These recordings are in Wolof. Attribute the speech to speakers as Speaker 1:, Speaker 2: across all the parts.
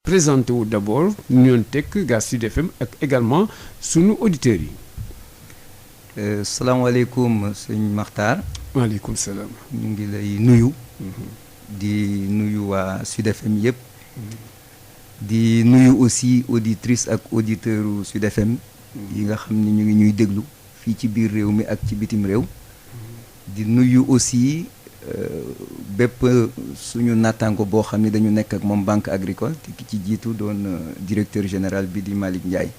Speaker 1: présenté wu d'abord ñoon tekk gaa Sud FM ak également sunu auditeurs yi.
Speaker 2: salaamaaleykum sëñ Makhtar.
Speaker 1: waaleykum salaam.
Speaker 2: ñu ngi lay nuyu. di nuyu waa Sud FM yëpp. di nuyu aussi auditrice ak auditeurs Sud FM. yi nga xam ni ñu ngi ñuy déglu fii ci biir réew mi ak ci bitim réew. di nuyu aussi bépp suñu nattaango boo xam ni dañu nekk ak moom banque agricole te ki ci jiitu doon directeur général bi di Malick Ndiaye.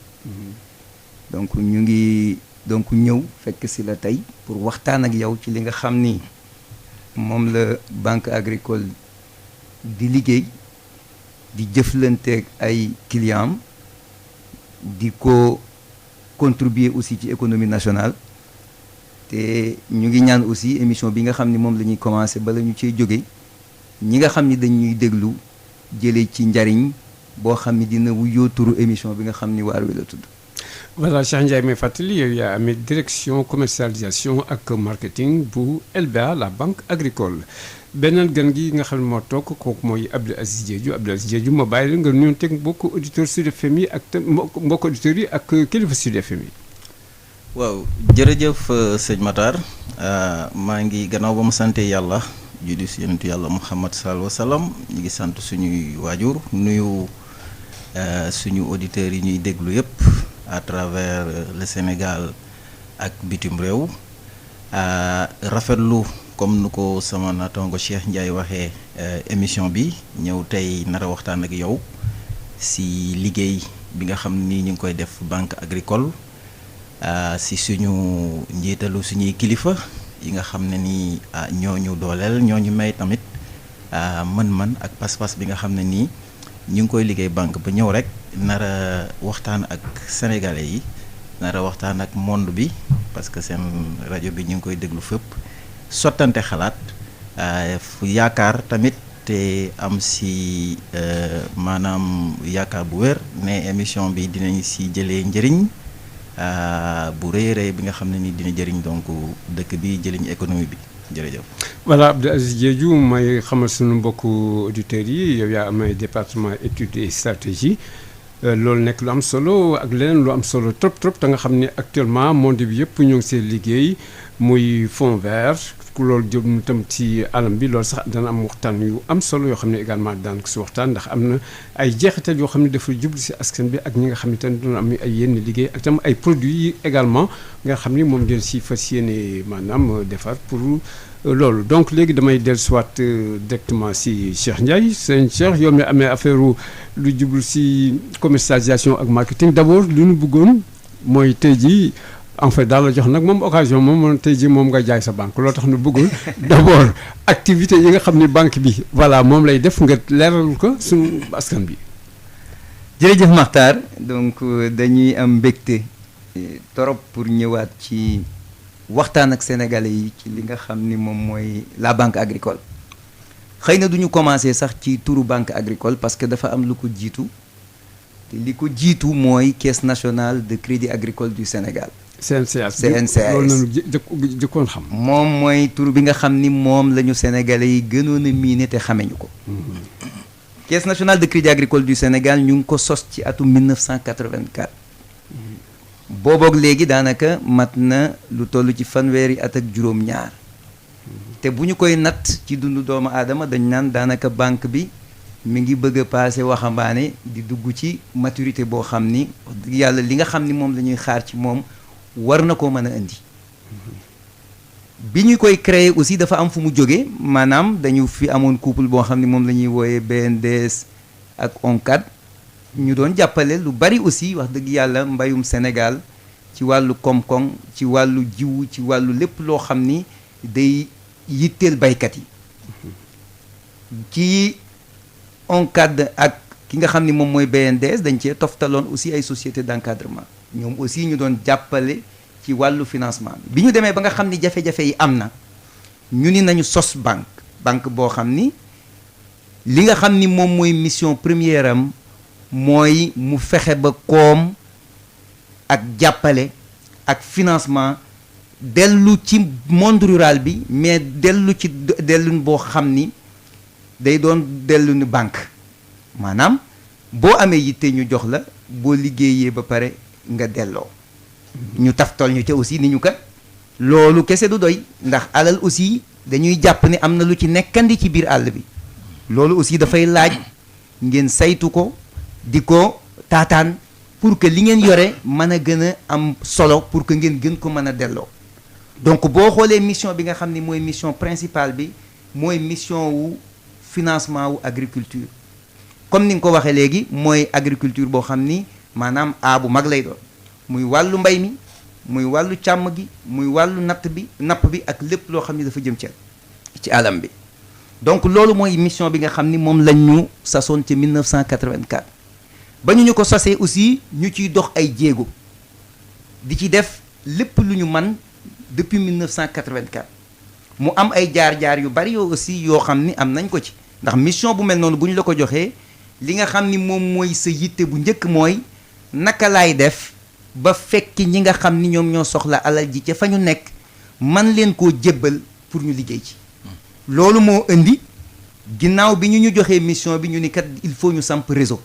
Speaker 2: donc ñu ngi ñëw fekk si la tey pour waxtaan ak yow ci li nga xam ni moom la banque agricole di liggéey di jëflanteeg ay clients di ko contribuer aussi ci économie nationale. te ñu ngi ñaan aussi émission bi nga xam ni moom la ñuy commencé bala ñu cee jóge ñi nga xam ni dañuy déglu jëlee ci njariñ boo xam ni dina wuyoo turu émission bi nga xam ni waar wi la tudd.
Speaker 1: voilà Cheikh Ndiaye may fàttali yow yaa amee direction commercialisation ak marketing bu LBA la banque agricole beneen gan gi nga xam ne moo toog kooku mooy Abdou Aziz Diédhiou ma bàyyi la nga nuyoon teg mbokk auditeurs Sud FM yi ak mbokk auditeurs yi ak kilifa Sud FM yi.
Speaker 3: waaw jërëjëf sëñ Matar maa ngi gannaaw ba mu sante yàlla juddi si yonentu yàlla Muhammad sallallahu alayhi wa sallam ñu ngi sant suñuy waajur nuyu suñu auditeurs yi ñuy déglu yëpp à travers le Sénégal ak bitim réew rafetlu comme nu ko sama naataango Cheikh Ndiaye waxee émission bi ñëw tey nar a waxtaan ak yow si liggéey bi nga xam ni ñu ngi koy def banque agricole si suñu njiitalu suñuy kilifa yi nga xam ne nii ñooñu dooleel ñooñu may tamit mën-mën ak pas-pas bi nga xam ne nii ñu ngi koy liggéey banque ba ñëw rek nar a waxtaan ak sénégalais yi nar a waxtaan ak monde bi parce que seen rajo bi ñu ngi koy déglu fépp sottante xalaat fu yaakaar tamit te am si maanaam yaakaar bu wér ne émission bi dinañ si jëlee njëriñ bu rëy rëy bi nga xam ne ni dina jëriñ donc dëkk bi jëriñ économie bi jërëjëf.
Speaker 1: voilà Abdou Aziz Diédhiou may xamal suñu mbokku auditeurs yi yow yaa amee département études et stratégie loolu nekk lu am solo ak leneen lu am solo trop te nga xam ne actuellement monde bi yëpp ñoo ngi seen liggéey muy fond vert loolu jëm tam ci alam bi loolu sax dana am waxtaan yu am solo yoo xam ne également daan ko si waxtaan ndax am na ay jeexital yoo xam ne dafa jublu si askan bi ak ñi nga xam ne tamit dina am ay yenn liggéey ak tam ay produits yi également nga xam ni moom ngeen si fas yéene maanaam defar pour loolu donc léegi damay dellusiwaat directement si Cheikh Ndiaye sëñ Cheikh yow mi amee affaire lu jublu si commercialisation ak marketing d'abord li ñu bëggoon mooy tey jii en fait daal la jox nag moom occasion moom tey jii moom nga jaay sa banque loo tax nu bëggul d'abord activité yi nga xam ni banque bi voilà moom lay def nga leeral ko suñu askan bi.
Speaker 2: jërëjëf Makhtar donc dañuy am mbégte torop pour ñëwaat ci waxtaan ak sénégalais yi ci li nga xam ni moom mooy la banque agricole xëy na duñu commencer sax ci turu banque agricole parce que dafa am lu ko jiitu te li ko jiitu mooy caisse nationale de crédit agricole du Sénégal.
Speaker 1: CNCAS
Speaker 2: loolu
Speaker 1: nañu jëkkoon xam.
Speaker 2: moom mooy tur bi nga xam ni moom la ñu sénégalais yi gënoon a miine te xameñu ko. caisse nationale de crédit agricole du Sénégal ñu ngi ko sos ci atum 1984. booboog léegi daanaka mat na lu toll ci fanweeri at ak juróom-ñaar. te bu ñu koy natt ci dundu doomu aadama dañ naan daanaka banque bi mi ngi bëgg a passé waxambaane di dugg ci maturité boo xam ni wax dëgg yàlla li nga xam ni moom la ñuy xaar ci moom. war na koo mën a indi bi ñu koy créer aussi dafa am fu mu jógee maanaam dañu fi amoon couple boo xam ne moom la ñuy wooyee BNDES ak ONCAD ñu doon jàppale lu bari aussi wax dëgg yàlla mbayum Sénégal ci wàllu koom-koom ci wàllu jiwu ci wàllu lépp loo xam ni day yitteel baykat yi ci ONCAD ak ki nga xam ni moom mooy BNDES dañ cee toftaloon aussi ay sociétés d'encadrement ñoom aussi ñu doon jàppale ci wàllu financement bi ñu demee ba nga xam ni jafe-jafe yi am na ñu ni nañu sos banque boo xam ni li nga xam ni moom mooy mission première am mooy mu fexe ba koom ak jàppale ak financement dellu ci monde rural bi mais dellu ci dellun boo xam ni day doon dellu ni banque maanaam boo amee yitte ñu jox la boo liggéeyee ba pare nga delloo ñu taftal ñu ca aussi ni ñu kat loolu kese du doy ndax alal aussi dañuy jàpp ni am na lu ci nekkandi ci biir àll bi loolu aussi dafay laaj ngeen saytu ko di ko taataan pour que li ngeen yore mën a gën a am solo pour que ngeen gën ko mën a delloo donc boo xoolee mission bi nga xam ni mooy mission principale bi mooy mission wu financement wu agriculture comme ni nga ko waxee léegi mooy agriculture boo xam ni maanaam bu mag lay doon muy wàllu mbay mi muy wàllu càmm gi muy wàllu napp bi ak lépp loo xam ni dafa jëm ci alam bi donc loolu mooy mission bi nga xam ni moom lañ ñu sasoon ci 1984 ba ñu ko sasee aussi ñu ciy dox ay jéego di ci def lépp lu ñu man depuis 1984 mu am ay jaar-jaar yu bari yoo aussi yoo xam ni am nañ ko ci ndax mission bu mel noonu bu ñu la ko joxee li nga xam ni moom mooy sa yitte bu njëkk mooy naka laay def ba fekki ñi nga xam ni ñoom ñoo soxla alal ji ca fa ñu nekk man leen koo jébbal pour ñu liggéey ci loolu moo indi ginnaaw bi ñu joxee mission bi ñu ni kat il faut ñu samp réseau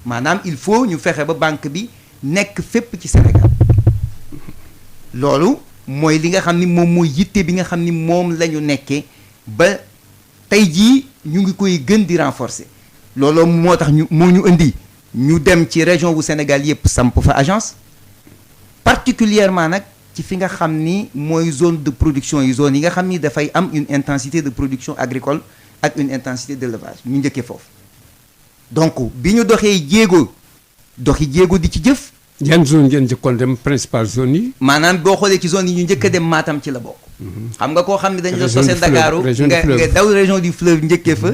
Speaker 2: maanaam il faut ñu fexe ba banque bi nekk fépp ci Sénégal loolu mooy li nga xam ni moom mooy yitte bi nga xam ni moom la ñu nekkee ba tey jii ñu ngi koy gën di renforcer loolu moo tax moo ñu indi ñu dem ci région wu Sénégal yëpp samp fa agence particulièrement nag ci fi nga xam ni mooy zone de production yi zone yi nga xam ni dafay am une intensité de production agricole ak une intensité d'élevage ñu njëkkee foofu donc bi ñu doxi jéego di ci jëf.
Speaker 1: yan zone ngeen njëkkoon dem principale zone yi.
Speaker 2: maanaam boo xoolee ci zone yi ñu njëkk a dem Matam ci la bokk. xam nga koo xam ne dañu la sosee Ndakaaru nga daw région du fleuve njëkkee fa.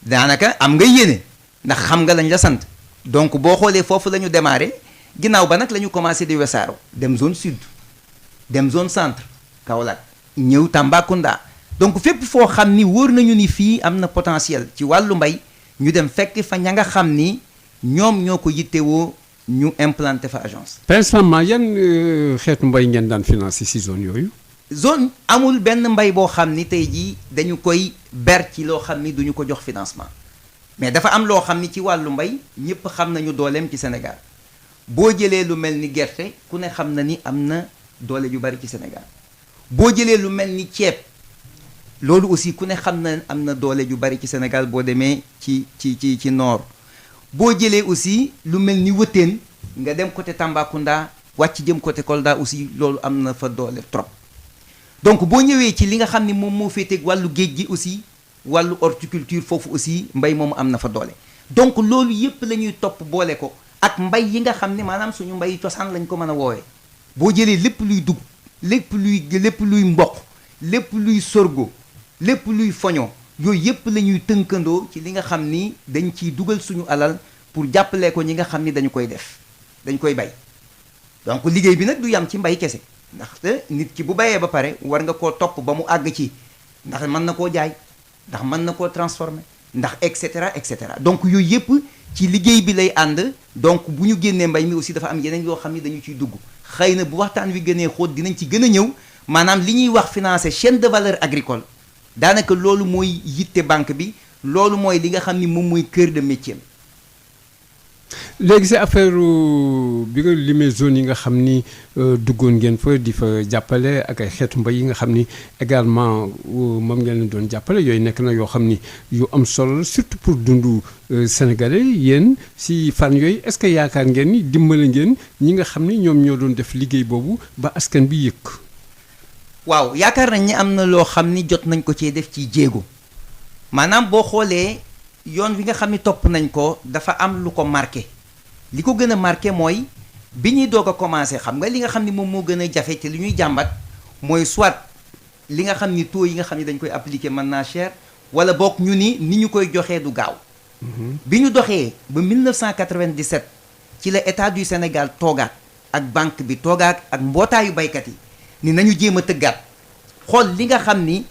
Speaker 2: daanaka am nga yéene ndax xam nga lañ la sant donc boo xoolee foofu la ñu démarré ginnaaw ba nag la ñu commencé di wesaaro dem zone sud dem zone centre Kaolack ñëw Tambacounda donc fépp foo xam ni wóor nañu ni fii am na potentiel ci wàllu mbay ñu dem fekk fa ña nga xam ni ñoom ñoo ko yittewoo ñu implanté fa agence.
Speaker 1: principalement yan xeetu mbay ngeen daan financé si zone yooyu.
Speaker 2: zone amul benn mbay boo xam ni tey jii dañu koy ber ci loo xam ni duñu ko jox financement mais dafa am loo xam ni ci wàllu mbay ñëpp xam nañu dooleem ci Sénégal boo jëlee lu mel ni gerte ku ne xam na ni am na doole yu bari ci Sénégal boo jëlee lu mel ni ceeb loolu aussi ku ne xam na am na doole yu bari ci Sénégal boo demee ci nord boo jëlee aussi lu mel ni wëteen nga dem côté Tambacounda wàcc jëm côté Kolda aussi loolu am na fa doole trop. donc boo ñëwee ci li nga xam ni moom moo féeteeg wàllu géej gi aussi wàllu horticulture foofu aussi mbay moomu am na fa doole donc loolu yépp la ñuy topp boole ko ak mbay yi nga xam ni maanaam suñu mbay cosaan lañ ko mën a woowee boo jëlee lépp luy dugub lépp luy mboq lépp luy sorgho lépp luy foño yooyu yépp la ñuy tënkandoo ci li nga xam ni dañ ciy dugal suñu alal pour jàppale ko ñi nga xam ni dañu koy def dañ koy bay donc liggéey bi nag du yam ci mbay kese ndaxte nit ki bu bayee ba pare war nga koo topp ba mu àgg ci ndax mën na koo jaay ndax mën na koo transformer ndax et cetera donc yooyu yëpp ci liggéey bi lay ànd donc bu ñu génnee mbay mi aussi dafa am yeneen yoo xam ni dañu ciy dugg xëy na bu waxtaan wi gënee xóot dinañ ci gën a ñëw maanaam li ñuy wax financer chaîne de valeur agricole daanaka loolu mooy yitte banque bi loolu mooy li nga xam ni moom mooy cœur de métier.
Speaker 1: léegi si affaire bi nga limee zone yi nga xam ni duggoon ngeen fa di fa jàppale ak ay xeetu mbay yi nga xam ni également moom ngeen leen doon jàppale yooyu nekk na yoo xam ni yu am solo surtout pour dundu sénégalais yéen si fan yooyu est-ce que yaakaar ngeen ni dimbale ngeen ñi nga xam ni ñoom ñoo doon def liggéey boobu ba askan bi yëg.
Speaker 2: waaw yaakaar nañ ni am na loo xam ni jot nañ ko cee def ci jéego maanaam boo xoolee. yoon wi nga xam ni topp nañ ko dafa am lu ko marqué li ko gën a marqué mooy bi ñuy doog a commencé xam nga li nga xam ni moom moo gën a jafe te li ñuy jàmbat mooy soit li nga xam ni taux yi nga xam ni dañ koy appliquer mën naa cher wala boog ñu ni ñu koy joxee du gaaw. bi ñu doxee ba 1997 ci la état du Sénégal toogaat ak banque bi toogaat ak mbootaayu baykat yi ni nañu jéem a tëggaat xool li nga xam ni.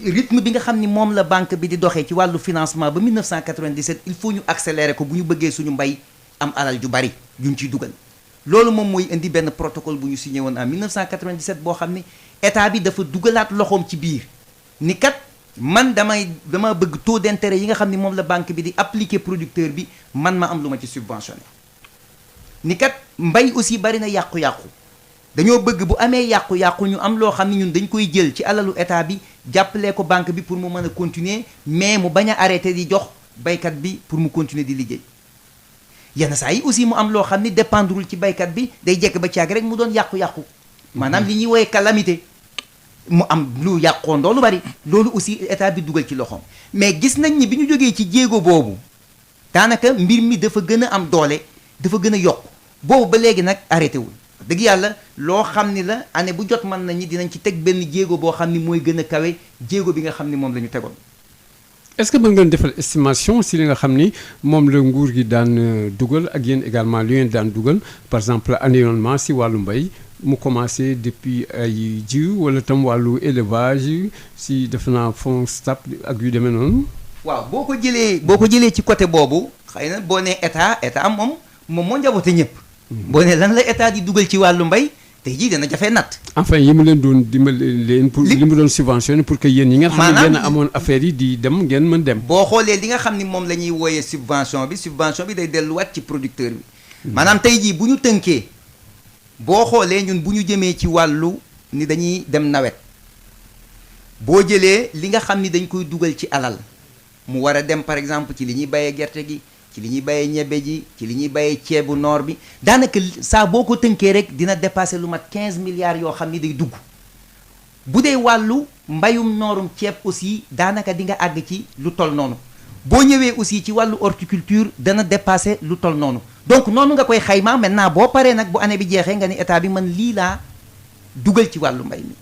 Speaker 2: rythme bi nga xam ni moom la banque bi di doxee ci wàllu financement ba 1997 il faut ñu accélérer ko bu ñu bëggee suñu mbay am alal ju bari juñ ciy dugal loolu moom mooy indi benn protocole bu ñu signé woon en 1997 boo xam ni état bi dafa dugalaat loxoom ci biir ni kat man dama bëgg taux d'intérêt yi nga xam ni moom la banque bi di appliquer producteur bi man ma am lu ma ci subventionné ni kat mbay aussi bari na yàqu-yàqu dañoo bëgg bu amee yàqu-yàqu ñu am loo xam ne ñun dañ koy jël ci alalu état bi jàppalee ko banque bi pour mu mën a continuer mais mu bañ a arrêté di jox baykat bi pour mu continuer di liggéey yenn saa yi aussi mu am loo xam ni dépendrul ci baykat bi day jekk ba caag rek mu doon yàqu-yàqu maanaam li ñuy woowee calamité mu am lu yàqoondoo lu bari loolu aussi état bi dugal ci loxoom mais gis nañ ni bi ñu jógee ci jéego boobu daanaka mbir mi dafa gën a am doole dafa gën a yokk boobu ba léegi nag arrêté wul dëgg yàlla loo xam ni la année bu jot mën nañu dinañ ci teg benn jéego boo xam ni mooy gën a kawe jéego bi nga xam ni moom la ñu tegoon.
Speaker 1: est-ce que mën ngeen defal estimation si li nga xam ni moom la nguur gi daan dugal ak yéen également li ngeen daan dugal par exemple environnement si wàllu mbay mu commencé depuis ay jiw wala tam wàllu élevage si defe naa fonds STAP ak yu demee noonu.
Speaker 2: waaw boo ko jëlee ci côté boobu xëy na boo nee état moom moo njaboote ñëpp. boo nee lan la état di dugal ci wàllu mbay tey jii dana jafe natt.
Speaker 1: enfin yi mu leen doon dimbali leen pour li mu doon subventionné pour que yéen ñi ngeen xam ne yéen a amoon affaire yi di dem ngeen mën dem.
Speaker 2: boo xoolee li nga xam ni moom la ñuy wooyee subvention bi day delluwaat ci producteur bi. maanaam tey jii bu ñu tënkee boo xoolee ñun bu ñu jëmee ci wàllu ni dañuy dem nawet boo jëlee li nga xam ni dañ koy dugal ci alal mu war a dem par exemple ci li ñuy bayee gerte gi. ci li ñuy bayee ñebe ji ci li ñuy bayee ceebu noor bi daanaka saa boo ko tënkee rek dina dépasser lu mat 15 milliards yoo xam ni day dugg bu dee wàllu mbayum noorum ceeb aussi daanaka di nga àgg ci lu tol noonu boo ñëwee aussi ci wàllu horticulture dana dépasser lu tol noonu donc noonu nga koy xayma maintenant boo paree nag bu année bi jeexee nga ni état bi man lii laa dugal ci wàllu mbay mi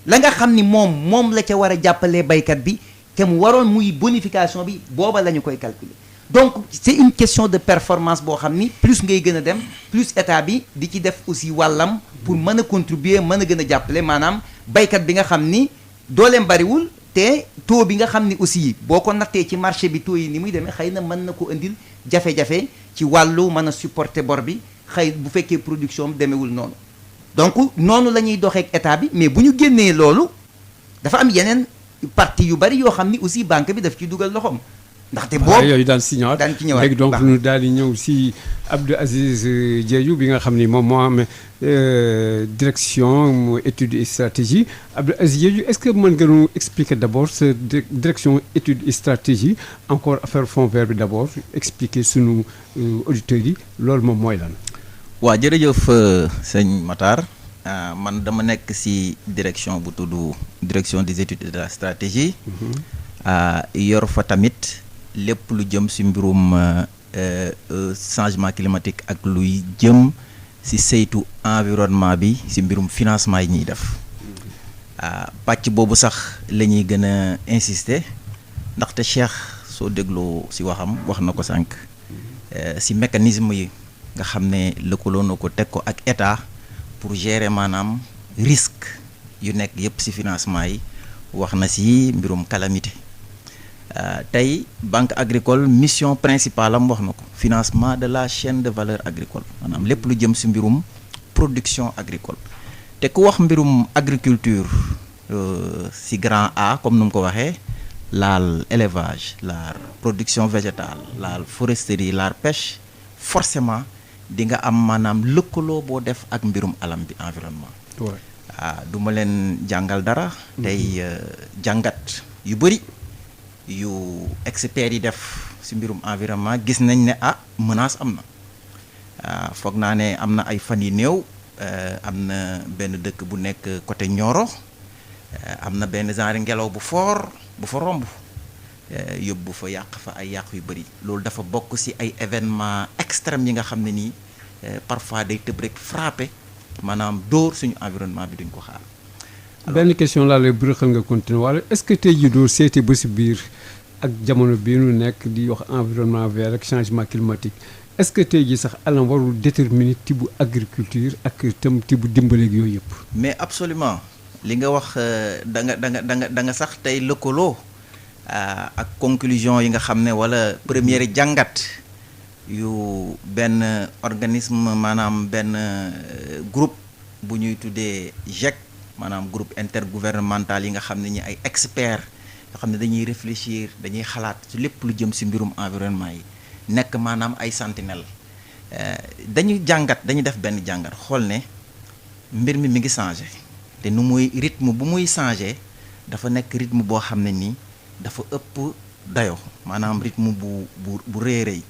Speaker 2: la nga xam ni moom la ca war a jàppalee baykat bi te mu waroon muy bonification bi booba la ñu koy calculer donc c'est une question de performance boo xam ni plus ngay gën a dem plus état bi di ci def aussi wàllam pour mën a contribuer mën a gën a jàppale maanaam baykat bi nga xam ni dooleem bariwul te taux bi nga xam ni aussi boo ko nattee ci marché bi taux yi ni muy demee xëy na mën na ko indil jafe-jafe ci wàllu mën a supporter bor bi xëy bu fekkee production demewul noonu donc noonu la ñuy doxee ak état bi mais bu ñu génnee loolu dafa am yeneen partie yu bari yoo xam ni aussi banque bi daf ciy dugal loxoom. ndaxte boobu
Speaker 1: yooyu daan si ñëwaat
Speaker 2: daan ci ñëwaat
Speaker 1: léegi donc ñu daal di ñëw si Abdou Aziz Diédhiou bi nga xam ni moom moo am direction études et stratégie Abdou Aziz Diédhiou est-ce que mën nga ñu expliquer d'abord sa direction études et stratégie encore affaire fonds vert bi d'abord expliquer sunu auditeurs yi loolu moom mooy lan.
Speaker 3: waa jërëjëf sëñ Matar man dama nekk si direction bu tudd direction des études et de la stratégie. yor fa tamit. lépp lu jëm ci mbirum changement climatique ak luy jëm ci saytu environnement bi ci mbirum financement yi ñuy def pàcc boobu sax la ñuy gën a insister ndaxte Cheikh soo dégloo ci waxam wax na ko sànq ci mécanisme yi nga xam ne lëkkaloo na ko teg ko ak état pour gérer maanaam risque yu nekk yépp ci financement yi wax na ci mbirum calamité. tey banque agricole mission principale am wax na ko financement de la chaîne de valeur agricole maanaam lépp lu jëm ci mbirum production agricole te ku wax mbirum agriculture ci grand A comme nu mu ko waxee laal élevage laal production végétale laal foresterie laal pêche forcément di nga am maanaam lëkkaloo boo def ak mbirum alam bi environnement. du ma leen jàngal dara. tey jàngat yu bari. yu experts yi def ci mbirum environnement gis nañ ne menace am na foog naa ne am na ay fan yu néew am na benn dëkk bu nekk côté Nioro am na benn genre ngelaw bu fort bu fa romb yóbbu fa yàq fa ay yàq yu bari loolu dafa bokk ci ay événements extrêmes yi nga xam ne nii parfois day tëb rek frappé maanaam dóor suñu environnement bi duñ ko xaar.
Speaker 1: benn question laa lay bërëxal nga continuer wala est-ce que tey jii doo seeti ba ci biir ak jamono bii nu nekk di wax environnement vert ak changement climatique est-ce que tey jii sax alam warul déterminer tibu agriculture ak tam tibu dimbaleeg yooyu yëpp.
Speaker 3: mais absolument li nga wax da nga sax tey lëkkaloo ak conclusion yi nga xam ne wala première jàngat yu benn organisme maanaam benn groupe bu ñuy tuddee GIEC. maanaam groupe intergouvernemental yi nga xam ne ñi ay experts yoo xam ne dañuy réfléchir dañuy xalaat ci lépp lu jëm ci mbirum environnement yi nekk maanaam ay sentinelle dañuy def benn jàngat xool ne mbir mi ngi changé te nu muy rythme bu muy changé dafa nekk rythme boo xam ne nii dafa ëpp dayo maanaam rythme bu rëy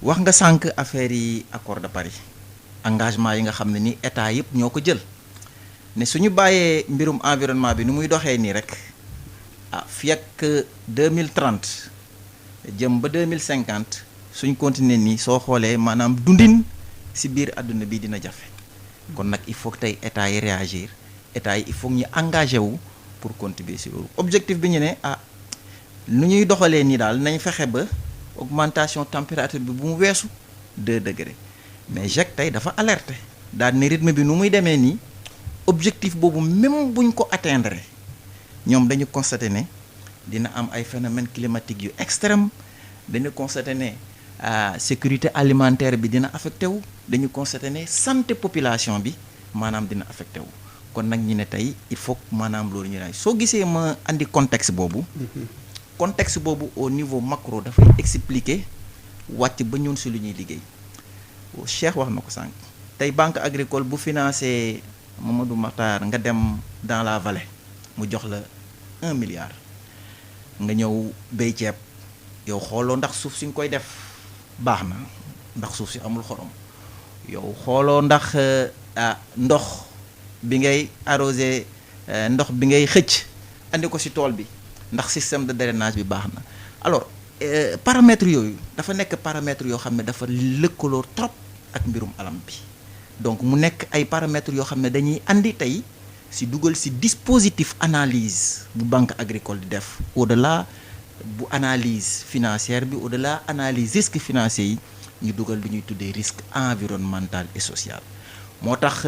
Speaker 3: wax nga sànq affaire yi accord de Paris engagement yi nga xam ne ni état yëpp ñoo ko jël ne suñu bàyyee mbirum environnement bi nu muy doxee nii rek fii ak 2030 jëm ba 2050 suñ continuer nii soo xoolee maanaam dundin ci biir àdduna bi dina jafe kon nag il faut que tey état yi réagir état yi il faut ñu engagé wu pour contribuer ci loolu objectif bi ñu ne nu ñuy doxalee nii daal nañ fexe ba augmentation température bi bu mu weesu 2 degrés mais GIEC tey dafa alerté daal ne rythme bi nu muy demee nii objectif boobu même buñ ko atteindre ñoom dañu constaté ne dina am ay phénomènes climatiques yu extrême dañu constaté ne sécurité alimentaire bi dina affecté wu dañu constaté ne santé population bi maanaam dina affecté wu kon nag ñi ne tey il faut maanaam loolu ñu ne soo gisee ma andi contexte boobu au niveau macro dafay expliquer wàcc ba ñun si lu ñuy liggéey Cheikh wax na ko sànq tey banque agricole bu financé Mamadou Makhtar nga dem dans la vallée mu jox la 1 milliard nga ñëw béy ceeb yow xooloo ndax suuf si nga koy def baax na ndax suuf si amul xorom yow xooloo ndax ndox bi ngay arrosé ndox bi ngay xëcc andi ko si tool bi ndax système de drainage bi baax na alors paramètres yooyu dafa nekk paramètres yoo xam ne dafa lëkkaloo trop ak mbirum alam bi donc mu nekk ay paramètres yoo xam ne dañuy andi tey si dugal si dispositif analyse bu banque agricole di def au-delà bu analyse financière bi au-delà analyse risque financier yi ñu dugal lu ñuy tuddee risque environnemental et social moo tax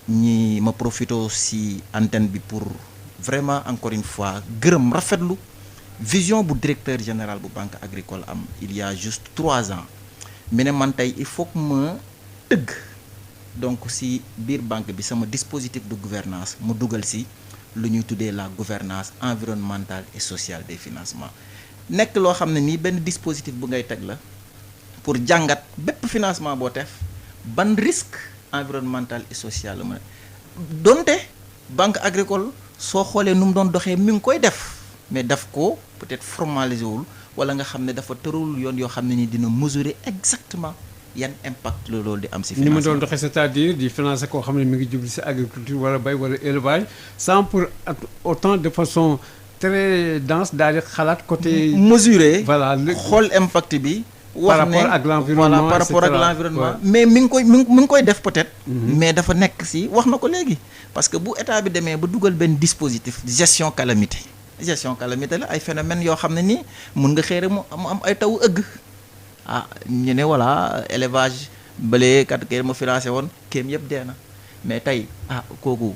Speaker 3: ñi ma profito si antenne bi pour vraiment encore une fois gërëm rafetlu vision bu directeur général bu banque agricole am il y a juste 3 ans mi ne man tey il faut que ma tëgg donc si biir banque bi sama dispositif de gouvernance mu dugal si lu ñuy tuddee la gouvernance environnementale et sociale des financements nekk loo xam ne nii benn dispositif bu ngay teg la pour jàngat bépp financement boo def ban risque environnemental et social la mën a donte banque agricole soo xoolee nu mu doon doxee mi ngi koy def mais daf ko peut-être formalisé wul wala nga xam ne dafa tërul yoon yoo xam ne ni dina mesurer exactement yan impact la loolu di am si financement
Speaker 1: ni ma doon doxee c'est-à-dire di financer koo xam ne mi ngi jublu si agriculture wala bay wala élevage sans pour autant de façon très dense daal di xalaat côté
Speaker 3: mesurer
Speaker 1: voilà
Speaker 3: xool impact bi
Speaker 1: par rapport ak l'environnement
Speaker 3: par rapport ak l'environnement mais mi ngi koy def peut-être mais dafa nekk si wax na ko léegi parce que bu état bi demee ba dugal benn dispositif gestion calamité la ay phénomènes yoo xam ne nii mun nga xëy rek mu am ay taw ëgg ñu ne voilà élevage bële kat kay ma financé woon kéem yëpp dee na mais tey kooku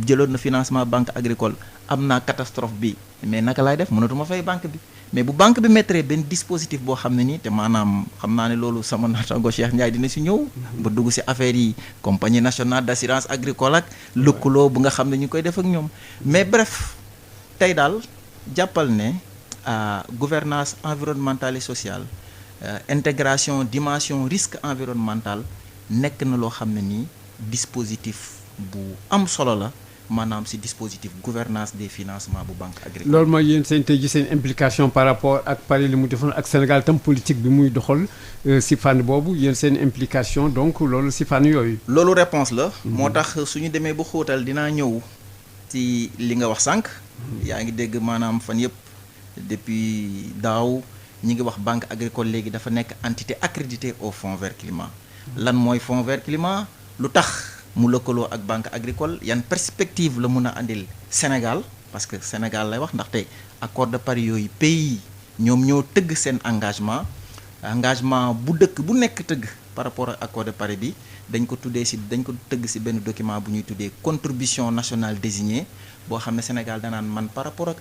Speaker 3: jëloon na financement banque agricole am naa catastrophe bi mais naka laay def mënatuma fay banque bi mais bu banque bi mettre benn dispositif boo xam ne nii te maanaam xam naa ne loolu sama naataango Cheikh Ndiaye dina si ñëw ba dugg si affaire yi compagnie nationale d'assurance agricole ak lëkkaloo bu nga xam ne ñu koy def ak ñoom mais bref tey daal jàppal ne gouvernance environnementale et sociale intégration dimension risque environnemental nekk na loo xam ne nii dispositif bu am solo la maanaam ci dispositif gouvernance des financements bu banque agricole.
Speaker 1: loolu mooy yéen seen tey ji seen implication par rapport ak Paris li mu defoon ak Sénégal tam politique bi muy doxal ci fànn boobu yéen seen implication donc loolu ci fànn yooyu.
Speaker 3: loolu réponse la. moo tax suñu demee ba xóotal dinaa ñëw ci li nga wax sànq. yaa ngi dégg maanaam fan yëpp depuis daaw ñi ngi wax banque agricole léegi dafa nekk entité accréditée au fonds vert climat. lan mooy fonds vert climat lu tax. mu lëkkaloo ak banque agricole yan perspective la mun a andil Sénégal parce que Sénégal lay wax ndaxte accord de Paris yooyu pays ñoom ñoo tëgg seen engagement bu dëkk bu nekk tëgg par rapport ak accord de Paris bi dañ ko tëgg ci benn document bu ñuy tuddee contribution nationale désignée boo xam ne Sénégal danaan man par rapport ak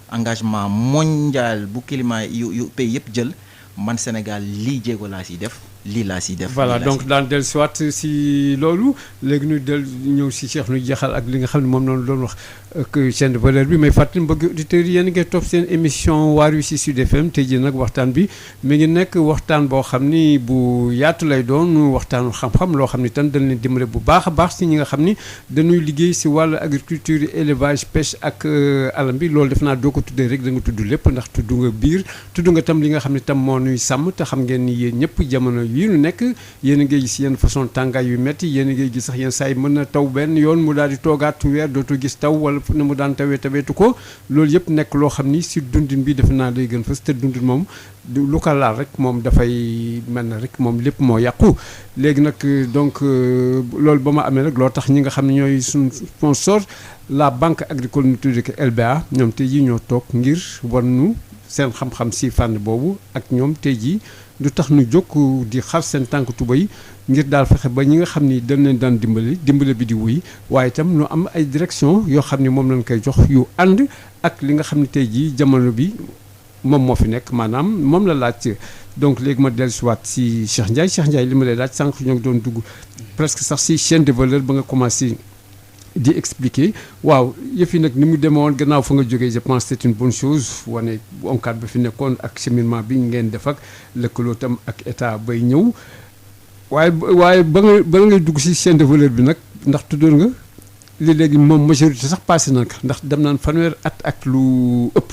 Speaker 3: engagement mondial bu climat yu pays yëpp jël man Sénégal lii jéego laa ciy def lii laa si def.
Speaker 1: voilà donc daan dellu si waat si loolu léegi ñu del ñëw si Cheikh ñu jeexal ak li nga xam ne moom noonu doon wax ak chaîne de valeur bi may fàttali mbokki auditeurs yi yéen a ngi topp seen émission waar wi si Sud FM tey jii nag waxtaan bi mi ngi nekk waxtaan boo xam ni bu yaatu lay doon waxtaanu xam-xam loo xam ni tam dañ leen dimbale bu baax a baax si ñi nga xam ni dañuy liggéey si wàllu agriculture élevage pêche ak alam bi loolu def naa doo ko tuddee rek da nga tudd lépp ndax tudd nga biir tudd nga tam li nga xam ne tam moo nuy sàmm te xam ngeen ni yéen ñëpp jamono yii nu nekk yéen a ngay gis yenn façon tàngaay yu métti yéen a ngay gis sax yenn saa yi mën na taw benn yoon mu daal di toogaat weer dootu gis taw wala ne mu daan tawee taweetu ko loolu yëpp nekk loo xam ni si dundin bi defe naa lay gën fës te dundin moom lu ko laal rek moom dafay mel na rek moom lépp moo yàqu léegi nag donc loolu ba ma amee rek loo tax ñi nga xam ne ñooy suñu sponsor la banque agricole ñu tuddee ko LBA ñoom tey jii ñoo toog ngir war nu seen xam-xam si fànn boobu ak ñoom tey jii du tax nu jóg di xar seen tànk tubéy ngir daal fexe ba ñi nga xam ni dañ leen daan dimbale bi di wuy waaye itam ñu am ay direction yoo xam ni moom lañ koy jox yu ànd ak li nga xam ne tey jii jamono bi moom moo fi nekk maanaam moom la laaj donc léegi ma dellusiwaat si Cheikh Ndiaye li ma lay laaj sànq ñoo ngi doon dugg presque sax si chaîne de valeur ba nga commencé di expliquer waaw yëf yi nag ni mu demee woon gannaaw fa nga jógee je pense c'est une bonne chose wane ONCAD ba fi nekkoon ak cheminement bi ngeen def ak lëkkaloo tam ak état bay ñëw waaye ba ngay dugg si chaîne de valeur bi nag ndax tuddoon nga li léegi moom majorité sax passé na ko ndax dem naan fanweer at ak lu ëpp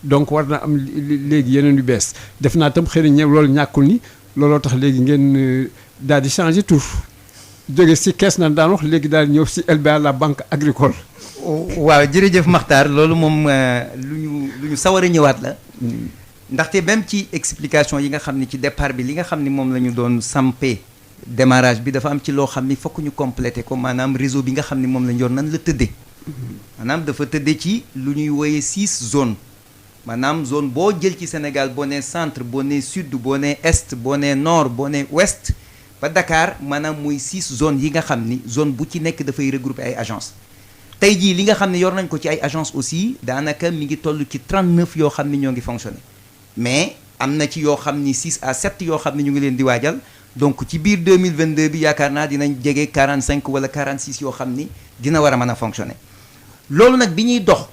Speaker 1: donc war na am léegi yeneen yu bees def naa tam xëy na loolu ñàkkul ni looloo tax léegi ngeen daal di changer tour jóge si kees na daan wax léegi daal ñëw si LBA la banque agricole.
Speaker 2: waaw jërëjëf Makhtar loolu moom lu ñu sawar a ñëwaat la. ndaxte même ci explication yi nga xam ni ci départ bi li nga xam ni moom la ñu doon sampee démarrage bi dafa am ci loo xam ni fokk ñu complété ko maanaam réseau bi nga xam ni moom la ñu yor nan la tëddee. maanaam dafa tëddee ci lu ñuy wooyee 6 zones. maanaam zone boo jël ci Sénégal boo nee centre boo nee sud boo nee est boo nee nord boo nee ouest ba Dakar maanaam muy 6 zones yi nga xam ni zone bu ci nekk dafay regrouper ay agences tey jii li nga xam ne yor nañ ko ci ay agences aussi daanaka mi ngi toll ci 39 yoo xam ni ñoo ngi fonctionner mais am na ci yoo xam ni 6 à 7 yoo xam ni ñu ngi leen di waajal donc ci biir 2022 bi yaakaar naa dinañ jege 45 wala 46 yoo xam ni dina war a mën a fonctionner loolu nag bi ñuy dox.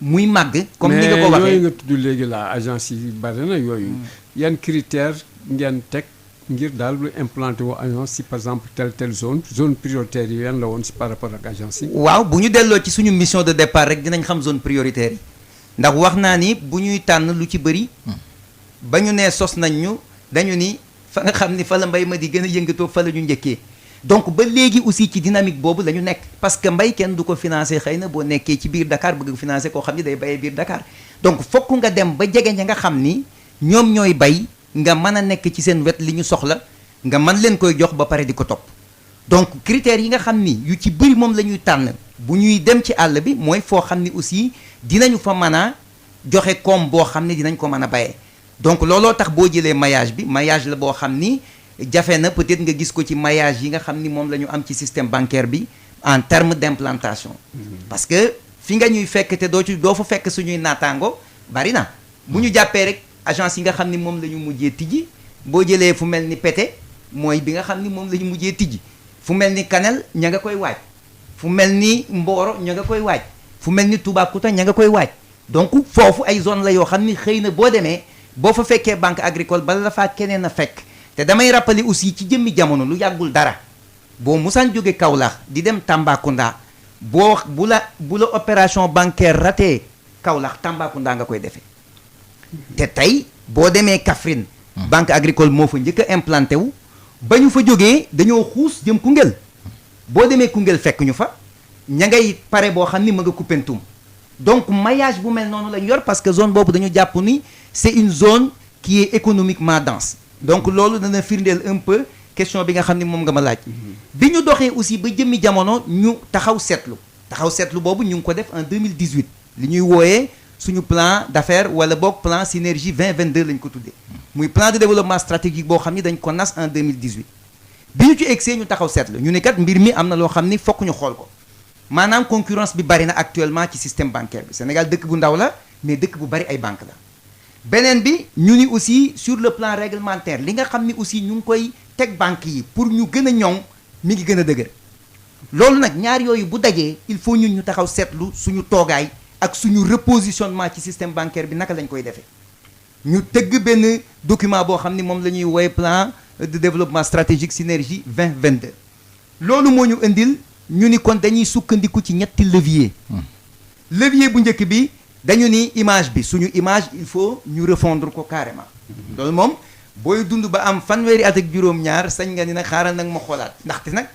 Speaker 2: muy màgg comme ni nga ko waxee
Speaker 1: mais yooyu nga tudd léegi la agence yi bari na yooyu. yan critères ngeen teg ngir daal lu implanté wu agence si par exemple telle zone prioritaire yi yan la woon si par rapport ak agence yi.
Speaker 2: waaw bu ñu delloo ci suñu mission de départ rek dinañ xam zone prioritaire yi ndax wax naa ni bu ñuy tànn lu ci bëri. ba ñu nee sos nañ ñu dañu ni fa nga xam ni fa la mbay ma di gën a yëngatoo fa la ñu njëkkee. donc ba léegi aussi ci dynamique boobu la ñu nekk parce que mbay kenn du ko financé xëy na boo nekkee ci biir Dakar bëgg financé koo xam ni day bayee biir Dakar donc fokk nga dem ba jege ña nga xam ni ñoom ñooy bay nga mën a nekk ci seen wet li ñu soxla nga mën leen koy jox ba pare di ko topp donc critères yi nga xam ni yu ci bëri moom la ñuy tànn bu ñuy dem ci àll bi mooy foo xam ni aussi dinañu fa mën a joxe koom boo xam ni dinañ ko mën a bayee donc looloo tax boo jëlee maillage bi maillage la boo xam ni jafe na peut-être nga gis ko ci maillage yi nga xam ni moom la ñu am ci système bancaire bi en terme d'implantation parce que fi nga ñuy fekk te doo fa fekk suñuy naataango bari na bu ñu jàppee rek agence yi nga xam ni moom la ñu mujjee tijji boo jëlee fu mel ni Pété mooy bi nga xam ni moom la ñu mujjee tijji fu mel ni Kanel ña nga koy waaj fu mel ni Mboro ña nga koy waaj fu mel ni Toubacouta ña nga koy waaj donc foofu ay zone la yoo xam ni xëy na boo demee boo fa fekkee banque agricole bala la faa keneen a fekk te damay rappeler aussi ci jëmmi jamono lu yàggul dara boo musaan jóge Kaolack di dem Tambacounda bu la opération bancaire raté Kaolack Tambacounda nga koy defee te tey boo demee Kaffrine banque agricole moo fa njëkk a implanté wu ba ñu fa jógee dañoo xuus jëm Koungheul boo demee Koungheul fekk ñu fa ña ngay pare boo xam ni ma nga Koupentoum donc maillage bu mel noonu lañ yor parce que zone boobu dañu jàpp ni c'est une zone qui est économiquement dense donc loolu dana firndeel un peu question bi nga xam ni moom nga ma laaj bi ñu doxee aussi ba jëmmi jamono ñu taxaw seetlu boobu ñu ngi ko def en 2018 li ñuy wooyee suñu plan d'affaires wala boog plan synergie 2022 lañ ko tuddee muy plan de développement stratégique boo xam ni dañ ko nas en 2018 bi ñu ci egsee ñu taxaw seetlu ñu ne kat mbir mi am na loo xam ni fokk ñu xool ko maanaam concurrence bi bari na actuellement ci système bancaire bi Sénégal dëkk bu ndaw la mais dëkk bu bari ay banque la beneen bi ñu ni aussi sur le plan réglementaire li nga xam ni aussi ñu ngi koy teg banque yi pour ñu gën a ñoŋ mi ngi gën a dëgër loolu nag ñaar yooyu bu dajee il faut ñun ñu taxaw seetlu suñu toogaay ak suñu repositionnement ci système bancaire bi naka lañ koy defee ñu tëgg benn document boo xam ni moom la ñuy woowee plan de développement stratégique synergie 2022 loolu moo ñu indil ñu ni kon dañuy sukkandiku ci ñetti levier levier bu njëkk bi dañu ni image bi suñu image il faut ñu refondre ko carrément loolu moom booy dund ba am fanweeri at ak juróom-ñaar sañ nga ni nag xaaral nag ma xoolaat ndaxte nag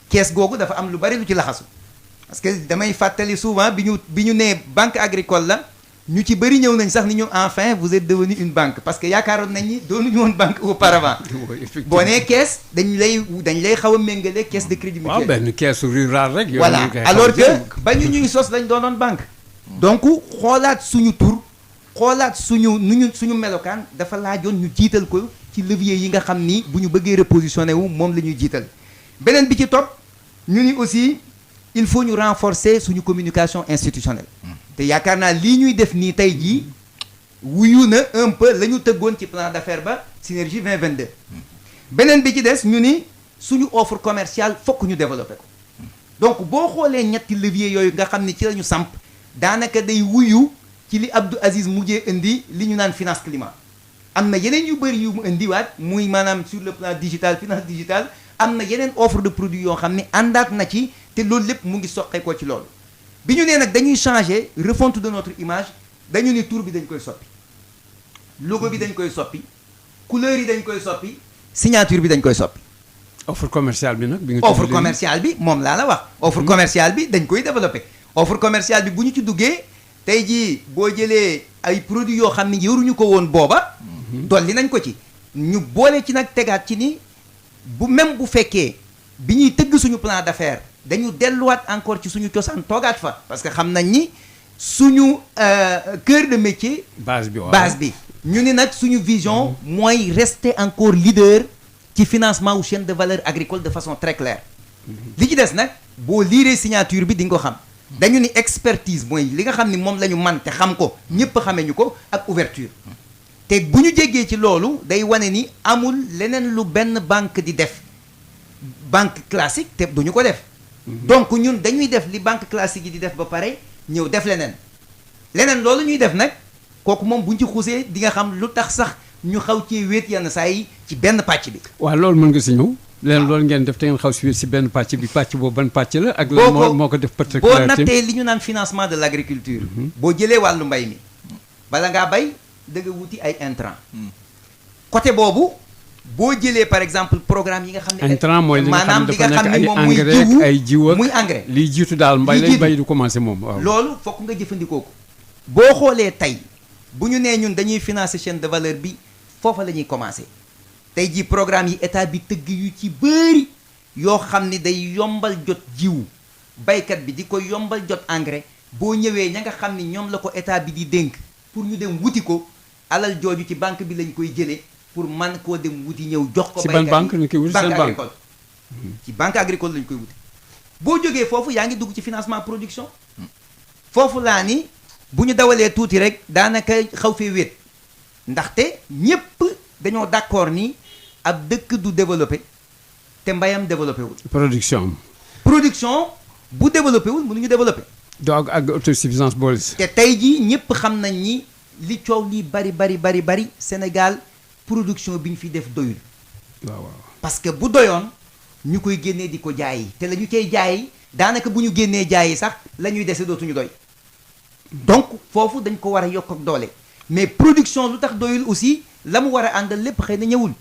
Speaker 2: kees googu dafa am lu bari lu ci laxasu parce que damay fàttali souvent bi ñu nee banque agricole la ñu ci bëri ñëw nañ sax ni ñu enfin vous êtes devenu une banque parce que yaakaaroon nañ ni doonuñu woon banque auparavant boo nee kees dañ lay xaw a méngale caisse de crédit mutuel.
Speaker 1: waaw benn keesu rural rek.
Speaker 2: voilà alors que ba ñuy sos dañ doonoon banque. donc xoolaat suñu tur xoolaat suñu melokaan dafa laajoon ñu jiital ko ci levier yi nga xam ni bu ñu bëggee repositionné wu moom la ñuy jiital beneen bi ci topp ñu ni aussi il faut ñu renforcer suñu communication institutionnelle. te yaakaar naa lii ñuy def nii tey jii wuyu na un peu la ñu tëggoon ci plan d'affaires ba synergie 2022 beneen bi ci des ñu ni suñu offre commerciale fokk ñu développé ko donc boo xoolee ñetti levier yooyu nga xam ni ci la ñu samp daanaka day wuyu ci li Abdou Aziz mujjee indi li ñu naan finance climat am na yeneen yu bëri yu mu indiwaat muy maanaam sur le plan digital finance digitale am na yeneen offre de produits yoo xam ni àndaat na ci te loolu lépp mu ngi soqeekoo ci loolu bi ñu nee nag dañuy changer refonte de notre image dañu ni tour bi dañ koy soppi logo bi dañ koy soppi couleur yi dañ koy soppi signature bi dañ koy soppi.
Speaker 1: offre commerciale bi nag. bi nga
Speaker 2: offre commerciale bi moom laa la wax. offre commerciale bi dañ koy développer. offre commerciale bi bu ñu ci duggee tey jii boo jëlee ay produits yoo xam ni yoruñu ko woon booba. dolli nañ ko ci. ñu boole ci nag tegaat ci ni bu même bu fekkee bi ñuy tëgg suñu plan d'affaires. dañu delluwaat encore ci suñu cosaan toogaat fa parce que xam nañ ni suñu cœur de métier.
Speaker 1: base bi waaw
Speaker 2: base bi. ñu ni nag suñu vision mooy rester encore leader ci financement ou chaîne de valeur agricole de façon très claire. li ci des nag boo liiree signature bi di nga ko xam. dañu ni expertise mooy li nga xam ni moom la ñu man te xam ko ñëpp xamee ñu ko ak ouverture te bu ñu jéggee ci loolu day wane ni amul leneen lu benn banque di def banque classique te duñu ko def. donc ñun dañuy def li banque classique yi di def ba pare ñëw def leneen loolu ñuy def nag kooku moom buñ ci xuusee di nga xam lu tax sax ñu xaw ci wéet yenn saa yi ci benn pàcc bi.
Speaker 1: waaw loolu mën nga si ñëw. leen loolu ngeen def te ngeen xaw si wéet si benn pàcc bi pàcc boobu ban pàcc la. ak lan moo ko def particularité
Speaker 2: boo nattee li ñu naan financement de l'agriculture. boo jëlee wàllu mbay mi bala ngaa bay da nga wuti ay intrants. côté boobu. boo jëlee par exemple programme yi nga xam ne
Speaker 1: intrant mooy li nga xam ne dafa nekk ay
Speaker 2: muy
Speaker 1: engrais ay jiw ak
Speaker 2: muy engrais
Speaker 1: liy jiitu daal mbay lay bay du commencé moom waaw
Speaker 2: loolu fokk nga jëfandikoo ko boo xoolee tey bu ñu nee ñun dañuy financer chaîne de valeur bi foofa la ñuy commencé tey jii programme yi état bi tëgg yu ci bëri yoo xam ni day yombal jot jiw baykat bi di ko yombal jot engrais boo ñëwee ña nga xam ni ñoom la ko état bi di dénk pour ñu dem wuti ko alal jooju ci banque bi lañ koy jëlee pour man koo dem wuti ñëw jox ko.
Speaker 1: ci ban banque ñu koy wuti seen banque
Speaker 2: agricole ci banque agricole lañ koy wuti boo jógee foofu yaa ngi dugg ci financement production foofu laa ni bu ñu dawalee tuuti rek daanaka xaw fee wéet ndaxte ñépp dañoo d'accord ni ab dëkk du développé te mbayam développé wul.
Speaker 1: production
Speaker 2: bu développé wul mënuñu développé.
Speaker 1: donc ak autosuffisance boole si.
Speaker 2: te tey jii ñépp xam nañ ni li coow li bari Sénégal. production bi ñu fi def doyul.
Speaker 1: waaw
Speaker 2: parce que bu doyoon ñu koy génnee di ko jaayi te la ñu koy jaayi daanaka bu ñu génnee jaayi sax la ñuy dese dootuñu doy. donc foofu dañ ko war a yokk ak doole mais production lu tax doyul aussi la mu war a àndal lépp xëy na ñëwul